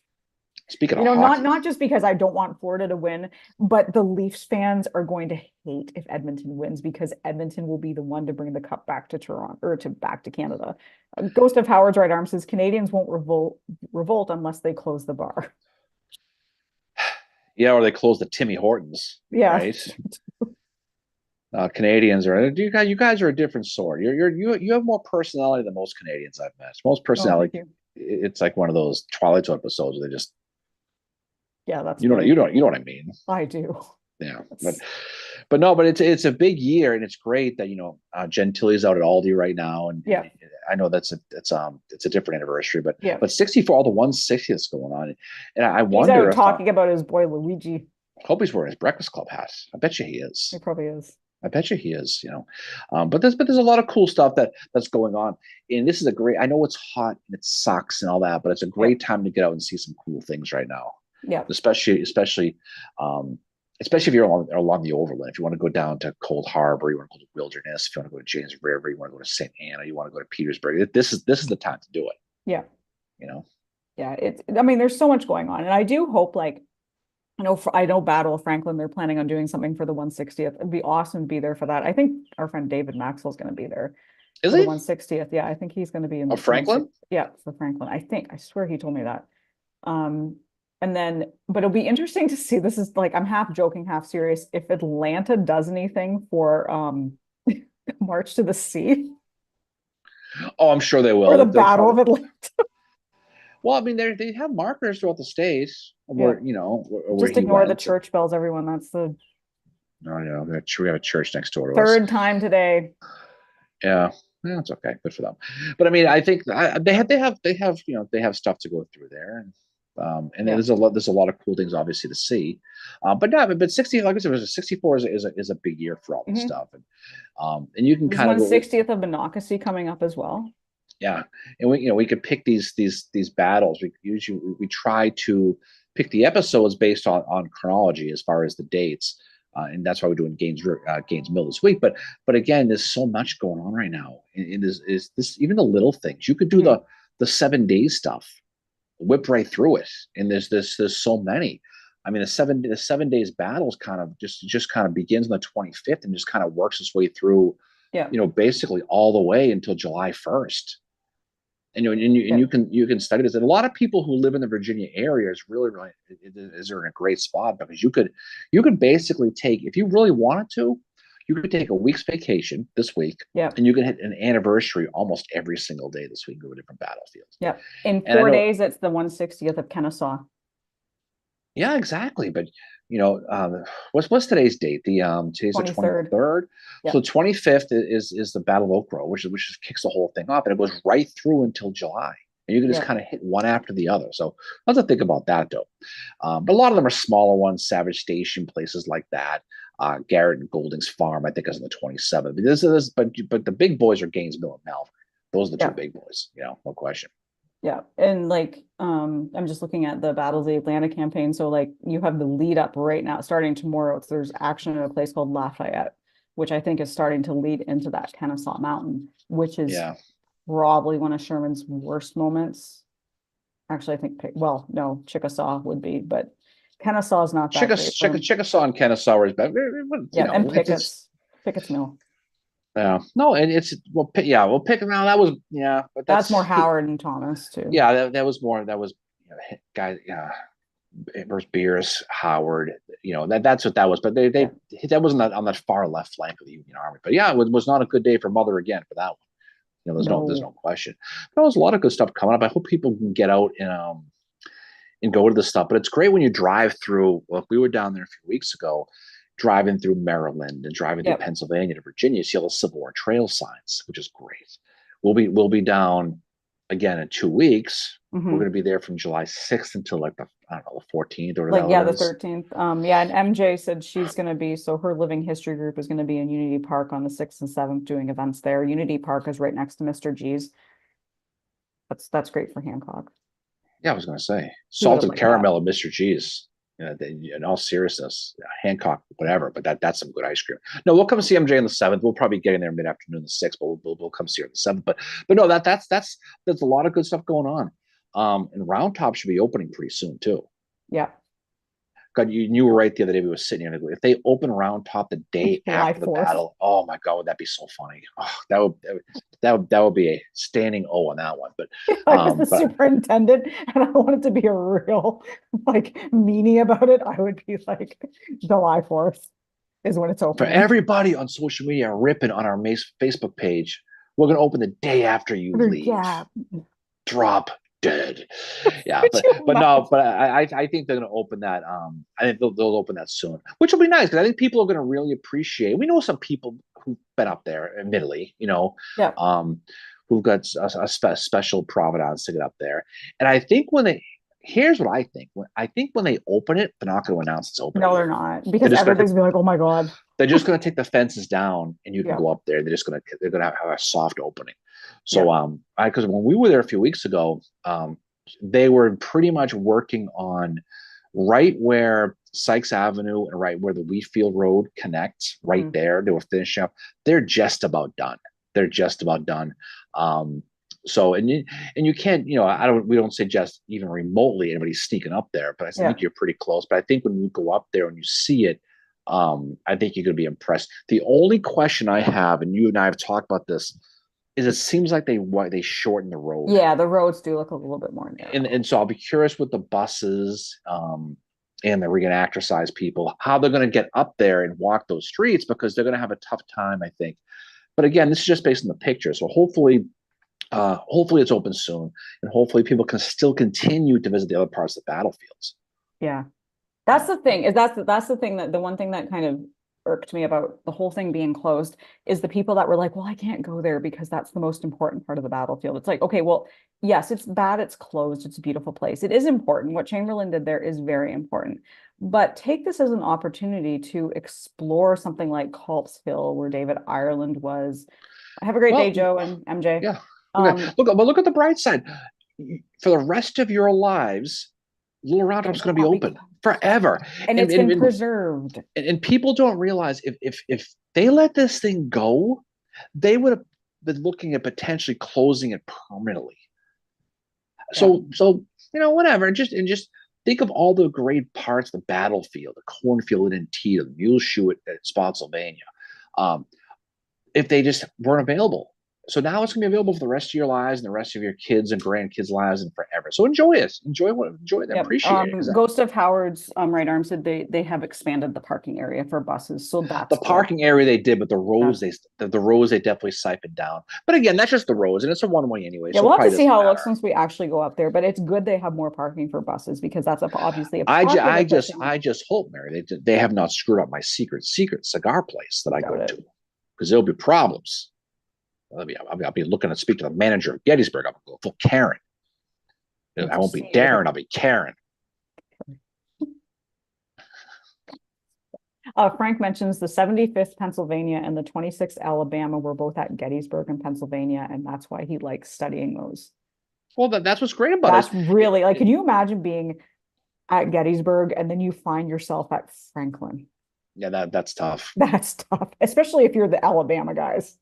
Speaker 1: Speaking of hockey,
Speaker 2: not just because I don't want Florida to win, but the Leafs fans are going to hate if Edmonton wins because Edmonton will be the one to bring the cup back to Toronto or back to Canada. Ghost of Howard's right arm says Canadians won't revolt unless they close the bar.
Speaker 1: Yeah, or they close the Timmy Hortons.
Speaker 2: Yeah,
Speaker 1: right. Canadians are you guys are a different sort. You have more personality than most Canadians I've met. Most personality. Oh, it's like one of those Twilight Zone episodes where they just.
Speaker 2: Yeah, that's
Speaker 1: you know what I mean.
Speaker 2: I do.
Speaker 1: Yeah, but no, but it's a big year, and it's great that Gentili's out at Aldi right now, and I know it's a different anniversary, but 64, all the 160 that's going on, and I wonder
Speaker 2: he's out talking about his boy Luigi.
Speaker 1: I hope he's wearing his Breakfast Club hat. I bet you he is.
Speaker 2: He probably is.
Speaker 1: I bet you he is. But there's a lot of cool stuff that's going on, and this is a great. I know it's hot and it sucks and all that, but it's a great time to get out and see some cool things right now.
Speaker 2: Yeah,
Speaker 1: especially if you're along the Overland. If you want to go down to Cold Harbor, you want to go to Wilderness. If you want to go to James River, you want to go to St. Anna, you want to go to Petersburg. This is the time to do it.
Speaker 2: Yeah,
Speaker 1: Yeah,
Speaker 2: I mean, there's so much going on, and I do hope, like, I know Battle of Franklin, they're planning on doing something for the 160th. It'd be awesome to be there for that. I think our friend David Maxwell's going to be there.
Speaker 1: Is he?
Speaker 2: The 160th? Yeah, I think he's going to be in.
Speaker 1: Franklin?
Speaker 2: Yeah, for Franklin. I swear he told me that. And then, but it'll be interesting to see. This is like, I'm half joking, half serious. If Atlanta does anything for March to the Sea.
Speaker 1: Oh, I'm sure they will.
Speaker 2: Or the Battle of Atlanta.
Speaker 1: Well, I mean, they have markers throughout the state
Speaker 2: Yeah.
Speaker 1: where, where
Speaker 2: Just
Speaker 1: he
Speaker 2: ignore the
Speaker 1: went.
Speaker 2: church bells, everyone. That's the
Speaker 1: No, we have a church next door to us.
Speaker 2: third time today.
Speaker 1: Yeah, yeah, it's okay. Good for them. But I mean, I think they have stuff to go through there, and
Speaker 2: Yeah.
Speaker 1: there's a lot of cool things obviously to see. But no, but 60, like I said, 64 is a big year for all this
Speaker 2: Hmm.
Speaker 1: stuff, and you can
Speaker 2: There's
Speaker 1: kind of
Speaker 2: one
Speaker 1: go,
Speaker 2: 60th of Monocacy coming up as well.
Speaker 1: yeah, and we could pick these battles. We try to pick the episodes based on chronology as far as the dates. And that's why we're doing Gaines Mill this week. But again, there's so much going on right now. And this even the little things. You could do
Speaker 2: Mhm.
Speaker 1: the 7 days stuff, whip right through it. And there's so many. I mean, the 7 days battles kind of just kind of begins on the 25th and just kind of works its way through,
Speaker 2: Yeah.
Speaker 1: basically all the way until July 1st. And
Speaker 2: Yeah.
Speaker 1: you can study this. And a lot of people who live in the Virginia area is are in a great spot because you could basically take, if you really wanted to, you could take a week's vacation this week,
Speaker 2: Yeah.
Speaker 1: and you can hit an anniversary almost every single day this week, go to different battlefields.
Speaker 2: Yeah. In
Speaker 1: And I
Speaker 2: four
Speaker 1: know,
Speaker 2: days, it's the 160th of Kennesaw.
Speaker 1: yeah, exactly. But you know, what's today's date? Today's the
Speaker 2: 23rd.
Speaker 1: 23rd.
Speaker 2: Yeah.
Speaker 1: So 25th is the Battle of Oak Grove, which just kicks the whole thing off, and it goes right through until July. And you can just
Speaker 2: Yeah.
Speaker 1: kind of hit one after the other. So let's not think about that though. But a lot of them are smaller ones, Savage Station, places like that. Garrett and Golding's Farm, I think, is on the 27th. But the big boys are Gainesville and Malvern. Those are the two
Speaker 2: Yeah.
Speaker 1: big boys, no question.
Speaker 2: Yeah. And like, I'm just looking at the Battles of the Atlanta campaign. So like you have the lead up right now, starting tomorrow. There's action at a place called Lafayette, which I think is starting to lead into that Kennesaw Mountain, which is
Speaker 1: Yeah.
Speaker 2: probably one of Sherman's worst moments. Actually, I think, well, no, Chickasaw would be, but Kennesaw is not that great for him.
Speaker 1: Chickasaw and Kennesaw are better.
Speaker 2: Yeah, and Pickett's Mill.
Speaker 1: Yeah, no, and we'll pick now. That was, but
Speaker 2: That's more Howard and Thomas too.
Speaker 1: yeah, that was more, that was, guys, yeah, versus Beers, Howard, that's what that was. But
Speaker 2: Yeah.
Speaker 1: that wasn't on that far left flank of the Union Army. But yeah, it was not a good day for Mother again for that one. There's
Speaker 2: No.
Speaker 1: no question. There was a lot of good stuff coming up. I hope people can get out and go to the stuff. But it's great when you drive through. Well, we were down there a few weeks ago, driving through Maryland and driving through
Speaker 2: Yep.
Speaker 1: Pennsylvania to Virginia. You see all the Civil War trail signs, which is great. We'll be down again in 2 weeks.
Speaker 2: Mhm.
Speaker 1: We're going to be there from July 6th until like the 14th or
Speaker 2: Like,
Speaker 1: whatever.
Speaker 2: yeah, the 13th. Yeah, and MJ said she's going to be, so her living history group is going to be in Unity Park on the 6th and 7th doing events there. Unity Park is right next to Mr. G's. That's great for Hancock.
Speaker 1: Yeah, I was going to say
Speaker 2: He would have
Speaker 1: salted
Speaker 2: liked
Speaker 1: caramel and Mr. G's. In all seriousness, Hancock, whatever, but that's some good ice cream. No, we'll come see MJ on the 7th. We'll probably get in there mid-afternoon the 6th, but we'll come see her on the 7th. But no, that's a lot of good stuff going on. And Round Top should be opening pretty soon too.
Speaker 2: Yeah.
Speaker 1: God, you were right the other day. We were sitting here. If they open Round Top the day
Speaker 2: July
Speaker 1: after the
Speaker 2: 4th.
Speaker 1: battle, oh my God, would that be so funny? Oh, that would be a standing O on that one. But
Speaker 2: I was the superintendent and I wanted to be a real like meanie about it. I would be like July 4th is when it's
Speaker 1: for
Speaker 2: open.
Speaker 1: everybody on social media ripping on our Facebook page, we're gonna open the day after you leave.
Speaker 2: Yeah.
Speaker 1: Drop dead. Yeah,
Speaker 2: Could you
Speaker 1: but no,
Speaker 2: imagine?
Speaker 1: but I think they're gonna open that. I think they'll open that soon, which will be nice because I think people are gonna really appreciate. We know some people who've been up there, admittedly,
Speaker 2: Yeah.
Speaker 1: who've got a special provenance to get up there. And I think here's what I think. When they open it, they're not going to announce it's open.
Speaker 2: No, they're not, because
Speaker 1: just
Speaker 2: everybody's gonna be like, oh my God.
Speaker 1: They're just going to take the fences down and you can
Speaker 2: Yeah.
Speaker 1: go up there. They're going to have a soft opening. So, because when we were there a few weeks ago, they were pretty much working on right where Sykes Avenue and right where the Wheatfield Road connect, right
Speaker 2: Mhm.
Speaker 1: there. They were finishing up. They're just about done. So, and you can't, we don't suggest even remotely anybody's sneaking up there, but I
Speaker 2: Yeah.
Speaker 1: think you're pretty close. But I think when you go up there and you see it, I think you're going to be impressed. The only question I have, and you and I have talked about this, is it seems like they shorten the road.
Speaker 2: Yeah, the roads do look a little bit more narrow.
Speaker 1: And so I'll be curious with the buses and the reenactor-sized people, how they're going to get up there and walk those streets, because they're going to have a tough time, I think. But again, this is just based on the picture. So hopefully Hopefully it's open soon, and hopefully people can still continue to visit the other parts of the battlefields.
Speaker 2: Yeah. That's the thing is that's the thing that the one thing that kind of irked me about the whole thing being closed is the people that were like, well, I can't go there because that's the most important part of the battlefield. It's like, okay, well, yes, it's bad, it's closed, it's a beautiful place. It is important. What Chamberlain did there is very important. But take this as an opportunity to explore something like Culp's Hill, where David Ireland was. Have a great day,
Speaker 1: Well,
Speaker 2: Joe and MJ.
Speaker 1: yeah. Okay.
Speaker 2: Um,
Speaker 1: Look at the bright side. For the rest of your lives, Little Round
Speaker 2: it
Speaker 1: Top's
Speaker 2: will
Speaker 1: going to be
Speaker 2: not be
Speaker 1: open forever.
Speaker 2: and
Speaker 1: And
Speaker 2: it's
Speaker 1: and,
Speaker 2: been
Speaker 1: and
Speaker 2: preserved.
Speaker 1: and people don't realize if they let this thing go, they would have been looking at potentially closing it permanently.
Speaker 2: Yeah.
Speaker 1: So whatever. And just think of all the great parts of the battlefield, the cornfield in Antietam, the mule shoe at Spotsylvania. Um, if they just weren't available. So now it's going to be available for the rest of your lives and the rest of your kids and grandkids' lives and forever. So enjoy it. Enjoy it and
Speaker 2: Yep.
Speaker 1: appreciate it. Because
Speaker 2: Ghost of Howard's right arm said they have expanded the parking area for buses, so that's
Speaker 1: the
Speaker 2: cool.
Speaker 1: parking area they did, but
Speaker 2: That
Speaker 1: the rows they definitely siphoned down. But again, that's just the rows, and it's a one way anyway,
Speaker 2: yeah,
Speaker 1: so it
Speaker 2: we'll have to
Speaker 1: probably
Speaker 2: see
Speaker 1: doesn't
Speaker 2: how it looks
Speaker 1: matter.
Speaker 2: once we actually go up there. But it's good they have more parking for buses because that's obviously a popular place.
Speaker 1: I just hope, Mary, they have not screwed up my secret cigar place that I
Speaker 2: Doubt
Speaker 1: go
Speaker 2: it.
Speaker 1: to, because there'll be problems. I'll be looking to speak to the manager of Gettysburg. I'll go full Karen. I won't be Darren. I'll be Karen.
Speaker 2: Frank mentions the 75th Pennsylvania and the 26th Alabama were both at Gettysburg in Pennsylvania, and that's why he likes studying those.
Speaker 1: Well, that's what's great about
Speaker 2: That's
Speaker 1: it.
Speaker 2: really like, can you imagine being at Gettysburg and then you find yourself at Franklin?
Speaker 1: Yeah, that's tough.
Speaker 2: That's tough, especially if you're the Alabama guys.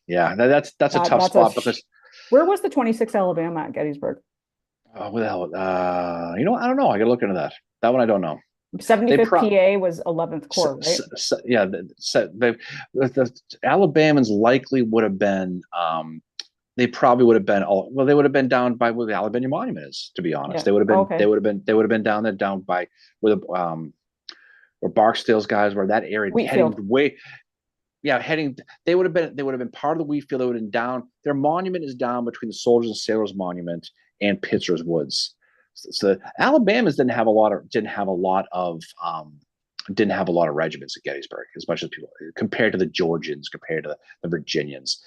Speaker 1: Yeah, that's a tough
Speaker 2: That's a
Speaker 1: spot because
Speaker 2: where was the 26th Alabama at Gettysburg?
Speaker 1: what the hell? I don't know. I gotta look into that. That one I don't know. They
Speaker 2: 75th
Speaker 1: pro
Speaker 2: PA was 11th Corps, right?
Speaker 1: yeah, the Alabamans likely would have been they probably would have been well, they would have been down by where the Alabama Monument is, to be honest.
Speaker 2: Yeah. Okay.
Speaker 1: They would have been down there down by where the where Barksdale's guys were, that area, heading
Speaker 2: Wheatfield.
Speaker 1: way, yeah, heading. They would have been part of the Wheatfield. They would have been down. Their monument is down between the Soldiers and Sailors Monument and Pitzer's Woods. So Alabama's didn't have a lot of regiments at Gettysburg, as much as people, compared to the Georgians, compared to the Virginians.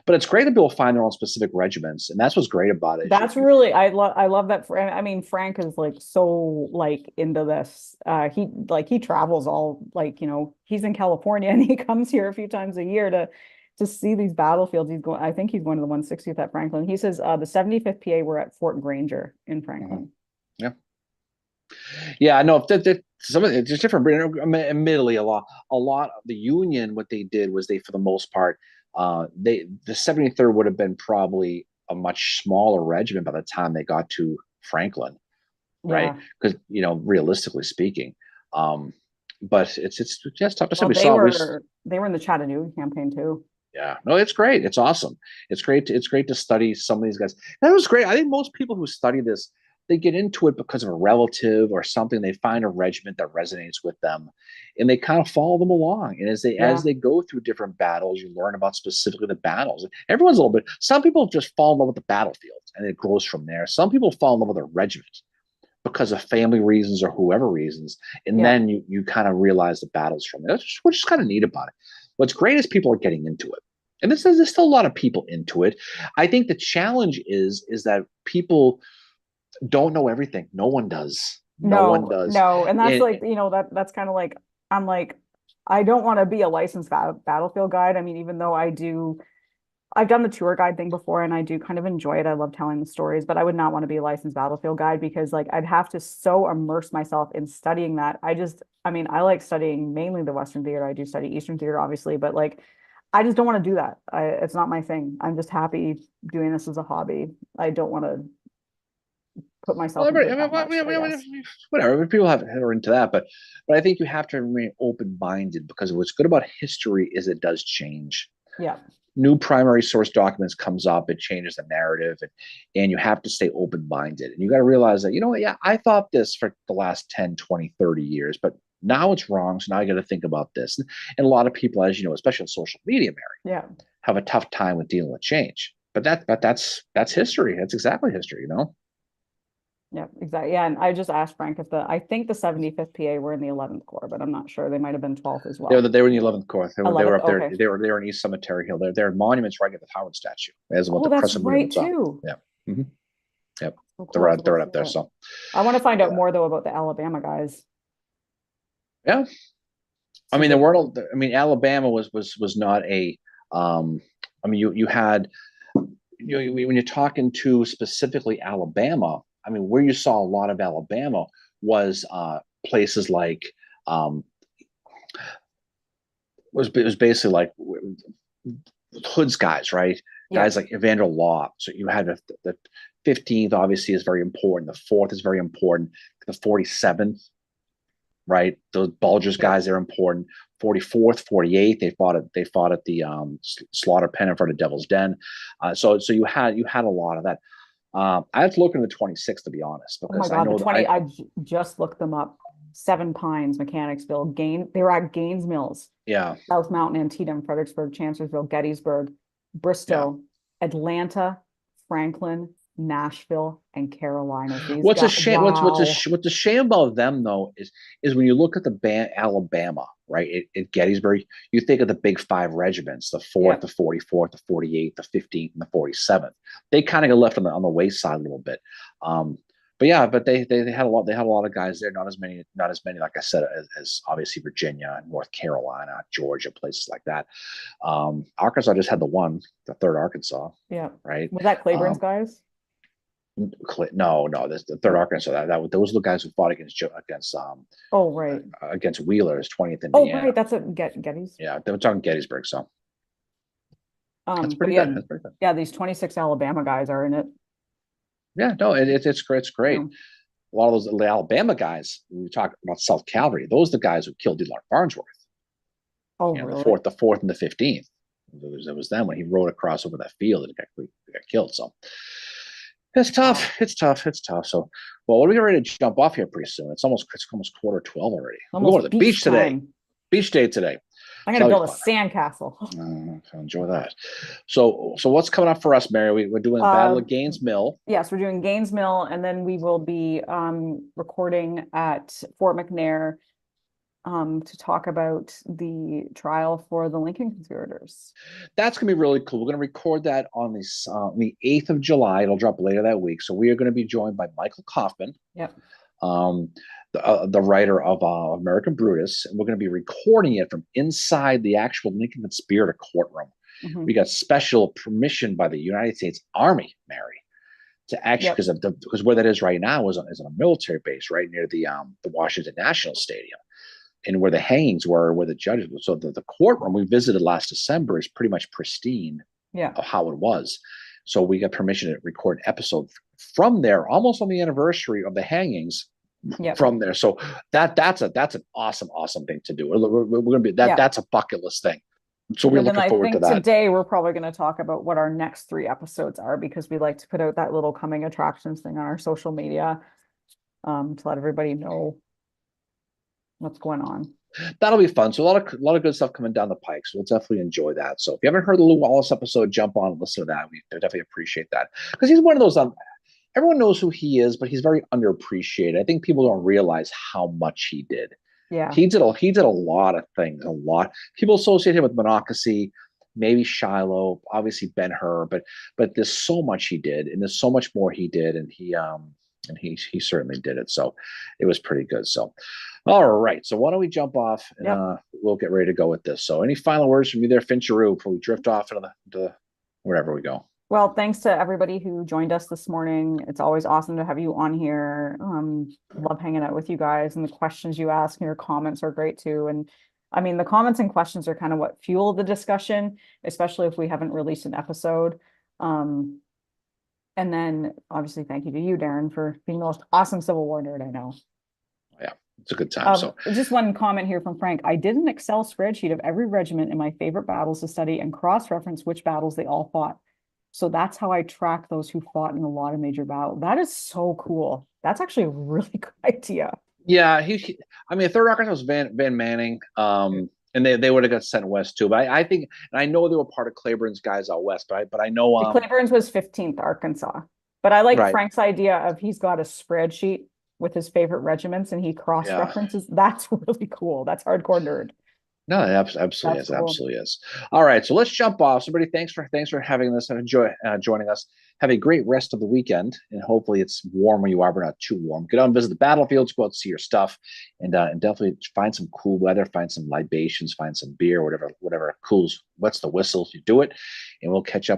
Speaker 1: But it's great that people find their own specific regiments, and that's what's great about it.
Speaker 2: That's really I love that. I mean, Frank is like so like into this. He travels all like he's in California and he comes here a few times a year to see these battlefields. I think he's going to the 160th at Franklin. He says the 75th PA were at Fort Granger in Franklin.
Speaker 1: Yeah, yeah, no, some of it's just different. Admittedly, a lot of the Union, what they did was they, for the most part, the 73rd would have been probably a much smaller regiment by the time they got to Franklin, right?
Speaker 2: Yeah.
Speaker 1: Because realistically speaking, but it's just tough to say.
Speaker 2: Well,
Speaker 1: We saw
Speaker 2: they were in the Chattanooga campaign too.
Speaker 1: yeah, no, it's great. It's awesome. It's great to study some of these guys. That was great. I think most people who study this, they get into it because of a relative or something. They find a regiment that resonates with them, and they kind of follow them along. And as
Speaker 2: Yeah.
Speaker 1: they go through different battles, you learn about specifically the battles. Everyone's a little bit. Some people just fall in love with the battlefield, and it grows from there. Some people fall in love with a regiment because of family reasons or whoever reasons, and
Speaker 2: Yeah.
Speaker 1: then you kind of realize the battles from there. Which is kind of neat about it. What's great is people are getting into it. And there's still a lot of people into it. I think the challenge is that people don't know everything. No one does. No one
Speaker 2: No,
Speaker 1: does.
Speaker 2: no. And that's
Speaker 1: And
Speaker 2: like, that's kind of like, I'm like, I don't want to be a licensed battlefield guide. I mean, even though I've done the tour guide thing before and I do kind of enjoy it. I love telling the stories, but I would not want to be a licensed battlefield guide because like I'd have to so immerse myself in studying that. I mean, I like studying mainly the Western theater. I do study Eastern theater, obviously, but like, I just don't want to do that. It's not my thing. I'm just happy doing this as a hobby. I don't want to put
Speaker 1: well,
Speaker 2: myself into it that much, I guess.
Speaker 1: whatever. People are into that, but I think you have to remain open minded, because what's good about history is it does change.
Speaker 2: Yeah.
Speaker 1: New primary source documents comes up, it changes the narrative, and you have to stay open minded, and you got to realize that yeah, I thought this for the last 10, 20, 30 years, but now it's wrong, so now I got to think about this. And a lot of people, as you know, especially on social media, Mary,
Speaker 2: Yeah.
Speaker 1: have a tough time with dealing with change. But that's history. That's exactly history, you know.
Speaker 2: Yeah, exactly. Yeah, and I just asked Frank if I think the 75th PA were in the 11th Corps, but I'm not sure. They might have been 12th as well.
Speaker 1: They were in the 11th Corps. They were
Speaker 2: 11th,
Speaker 1: up there.
Speaker 2: okay.
Speaker 1: They were in East Cemetery Hill. They're monuments right at the Howard statue, as what
Speaker 2: Oh,
Speaker 1: the
Speaker 2: that's
Speaker 1: crescent moon
Speaker 2: right
Speaker 1: and sun.
Speaker 2: too.
Speaker 1: Yeah. Hmm. Yep.
Speaker 2: So
Speaker 1: They're
Speaker 2: cool. So
Speaker 1: right. They're
Speaker 2: we'll
Speaker 1: right
Speaker 2: see
Speaker 1: up there.
Speaker 2: that.
Speaker 1: So
Speaker 2: I want to find out
Speaker 1: yeah.
Speaker 2: more though about the Alabama guys.
Speaker 1: Yeah. I
Speaker 2: See if
Speaker 1: mean,
Speaker 2: they
Speaker 1: there
Speaker 2: were
Speaker 1: weren't. I mean, Alabama was not a. I mean, you had when you're talking to specifically Alabama. I mean, where you saw a lot of Alabama was places like um, it was basically like Hood's guys, right?
Speaker 2: yeah,
Speaker 1: Guys like Evander Law. So you had the 15th obviously is very important. The 4th is very important. The 47th, right? Those Bulgers
Speaker 2: yeah.
Speaker 1: guys, they're important. 44th, 48th, they fought at the Slaughter Pen in front of Devil's Den. So you had a lot of that. I have to look into the 26th to be honest,
Speaker 2: Oh my
Speaker 1: because I
Speaker 2: God, the
Speaker 1: know that
Speaker 2: 20, just looked them up. Seven Pines, Mechanicsville, they were at Gaines Mills,
Speaker 1: yeah,
Speaker 2: South Mountain, Antietam, Fredericksburg, Chancellorsville, Gettysburg,
Speaker 1: yeah.
Speaker 2: Bristol, Atlanta, Franklin, Nashville, and Carolinas. These
Speaker 1: What's a
Speaker 2: guys,
Speaker 1: shame?
Speaker 2: wow.
Speaker 1: What's a shame about them though is when you look at the band Alabama, right? At Gettysburg, you think of the big five regiments: the fourth,
Speaker 2: Yep.
Speaker 1: the 44th, the 48th, the 15th, and the 47th. They kind of got left on the wayside a little bit. But yeah, but they had a lot. They had a lot of guys there. Not as many, like I said, as obviously Virginia, North Carolina, Georgia, places like that. Arkansas just had the third Arkansas,
Speaker 2: Yeah.
Speaker 1: right?
Speaker 2: Was that Claiborne's
Speaker 1: Um,
Speaker 2: guys?
Speaker 1: no, the third Arkansas. Those are the guys who fought
Speaker 2: Oh, right.
Speaker 1: against Wheeler's 20th
Speaker 2: Oh,
Speaker 1: Indiana.
Speaker 2: right. That's a Gettys.
Speaker 1: Yeah, they were talking Gettysburg, so that's
Speaker 2: But
Speaker 1: pretty
Speaker 2: yeah,
Speaker 1: good. That's pretty good.
Speaker 2: yeah, these 26 Alabama guys are in it.
Speaker 1: Yeah, no, it's great. It's great.
Speaker 2: Yeah.
Speaker 1: A lot of those the Alabama guys. When we talk about South Cavalry, those are the guys who killed Lark Farnsworth.
Speaker 2: Oh,
Speaker 1: You know,
Speaker 2: really?
Speaker 1: the fourth, and the 15th. It was them when he rode across over that field and got killed. So it's
Speaker 2: Wow.
Speaker 1: tough. It's tough. It's tough. So, well, we're ready to jump off here pretty soon. It's almost quarter 12 already. We're going to
Speaker 2: Almost
Speaker 1: the beach
Speaker 2: beach
Speaker 1: today.
Speaker 2: time.
Speaker 1: Beach day today.
Speaker 2: I'm
Speaker 1: So
Speaker 2: gonna
Speaker 1: that'll be
Speaker 2: build a
Speaker 1: fun.
Speaker 2: sandcastle.
Speaker 1: Enjoy that. So what's coming up for us, Mary? We're doing Battle
Speaker 2: Uh,
Speaker 1: of Gaines Mill.
Speaker 2: yes, we're doing Gaines Mill, and then we will be recording at Fort McNair to talk about the trial for the Lincoln conspirators.
Speaker 1: That's gonna be really cool. We're gonna record that on the 8th of July. It'll drop later that week. So we are going to be joined by Michael Kaufman,
Speaker 2: Yep.
Speaker 1: um, the writer of American Brutus, and we're going to be recording it from inside the actual Lincoln conspirator courtroom.
Speaker 2: Mm-hmm.
Speaker 1: We got special permission by the United States Army, Mary, to actually because where that is right now is on a military base right near the Washington National Stadium, and where the hangings were, where the judges were. So the courtroom we visited last December is pretty much pristine of how it was. So we got permission to record an episode from there, almost on the anniversary of the hangings. From there, so that's an awesome thing to do. We're going to be that's a bucket list thing. So we're looking forward to that.
Speaker 2: Today we're probably going to talk about what our next 3 episodes are, because we like to put out that little coming attractions thing on our social media to let everybody know what's going on.
Speaker 1: That'll be fun. So a lot of good stuff coming down the pike. So we'll definitely enjoy that. So if you haven't heard the Lew Wallace episode, jump on and listen to that. We definitely appreciate that, because he's one of those everyone knows who he is, but he's very underappreciated. I think people don't realize how much he did.
Speaker 2: Yeah.
Speaker 1: He did a lot of things, a lot. People associate him with Monocacy, maybe Shiloh, obviously Ben-Hur, but there's so much he did, and there's so much more he did, and he certainly did it. So it was pretty good. So all right. So why don't we jump off and we'll get ready to go with this. So any final words from you there, Fincheroo, before we drift off into the wherever we go?
Speaker 2: Well, thanks to everybody who joined us this morning. It's always awesome to have you on here. Love hanging out with you guys, and the questions you ask and your comments are great too. And I mean, the comments and questions are kind of what fuel the discussion, especially if we haven't released an episode. And then obviously thank you to you, Darren, for being the most awesome Civil War nerd I know.
Speaker 1: Yeah, it's a good time. So
Speaker 2: just one comment here from Frank. I did an Excel spreadsheet of every regiment and my favorite battles to study and cross-reference which battles they all fought. So that's how I track those who fought in a lot of major battles. That is so cool. That's actually a really good idea.
Speaker 1: Yeah, I mean, third Arkansas was Van Manning, and And they would have got sent west too. But I think, and I know they were part of Claiborne's guys out west, but I know
Speaker 2: Claiborne's was 15th Arkansas. But I like
Speaker 1: right.
Speaker 2: Frank's idea of he's got a spreadsheet with his favorite regiments and he cross
Speaker 1: Yeah.
Speaker 2: references. That's really cool. That's hardcore nerd.
Speaker 1: No, it absolutely
Speaker 2: That's
Speaker 1: is.
Speaker 2: cool.
Speaker 1: Absolutely is. All right, so let's jump off. Somebody, thanks for having this and enjoy joining us. Have a great rest of the weekend, and hopefully it's warm where you are, but not too warm. Get out and visit the battlefields, go out and see your stuff, and definitely find some cool weather, find some libations, find some beer, whatever cools. What's the whistles? You do it, and we'll catch up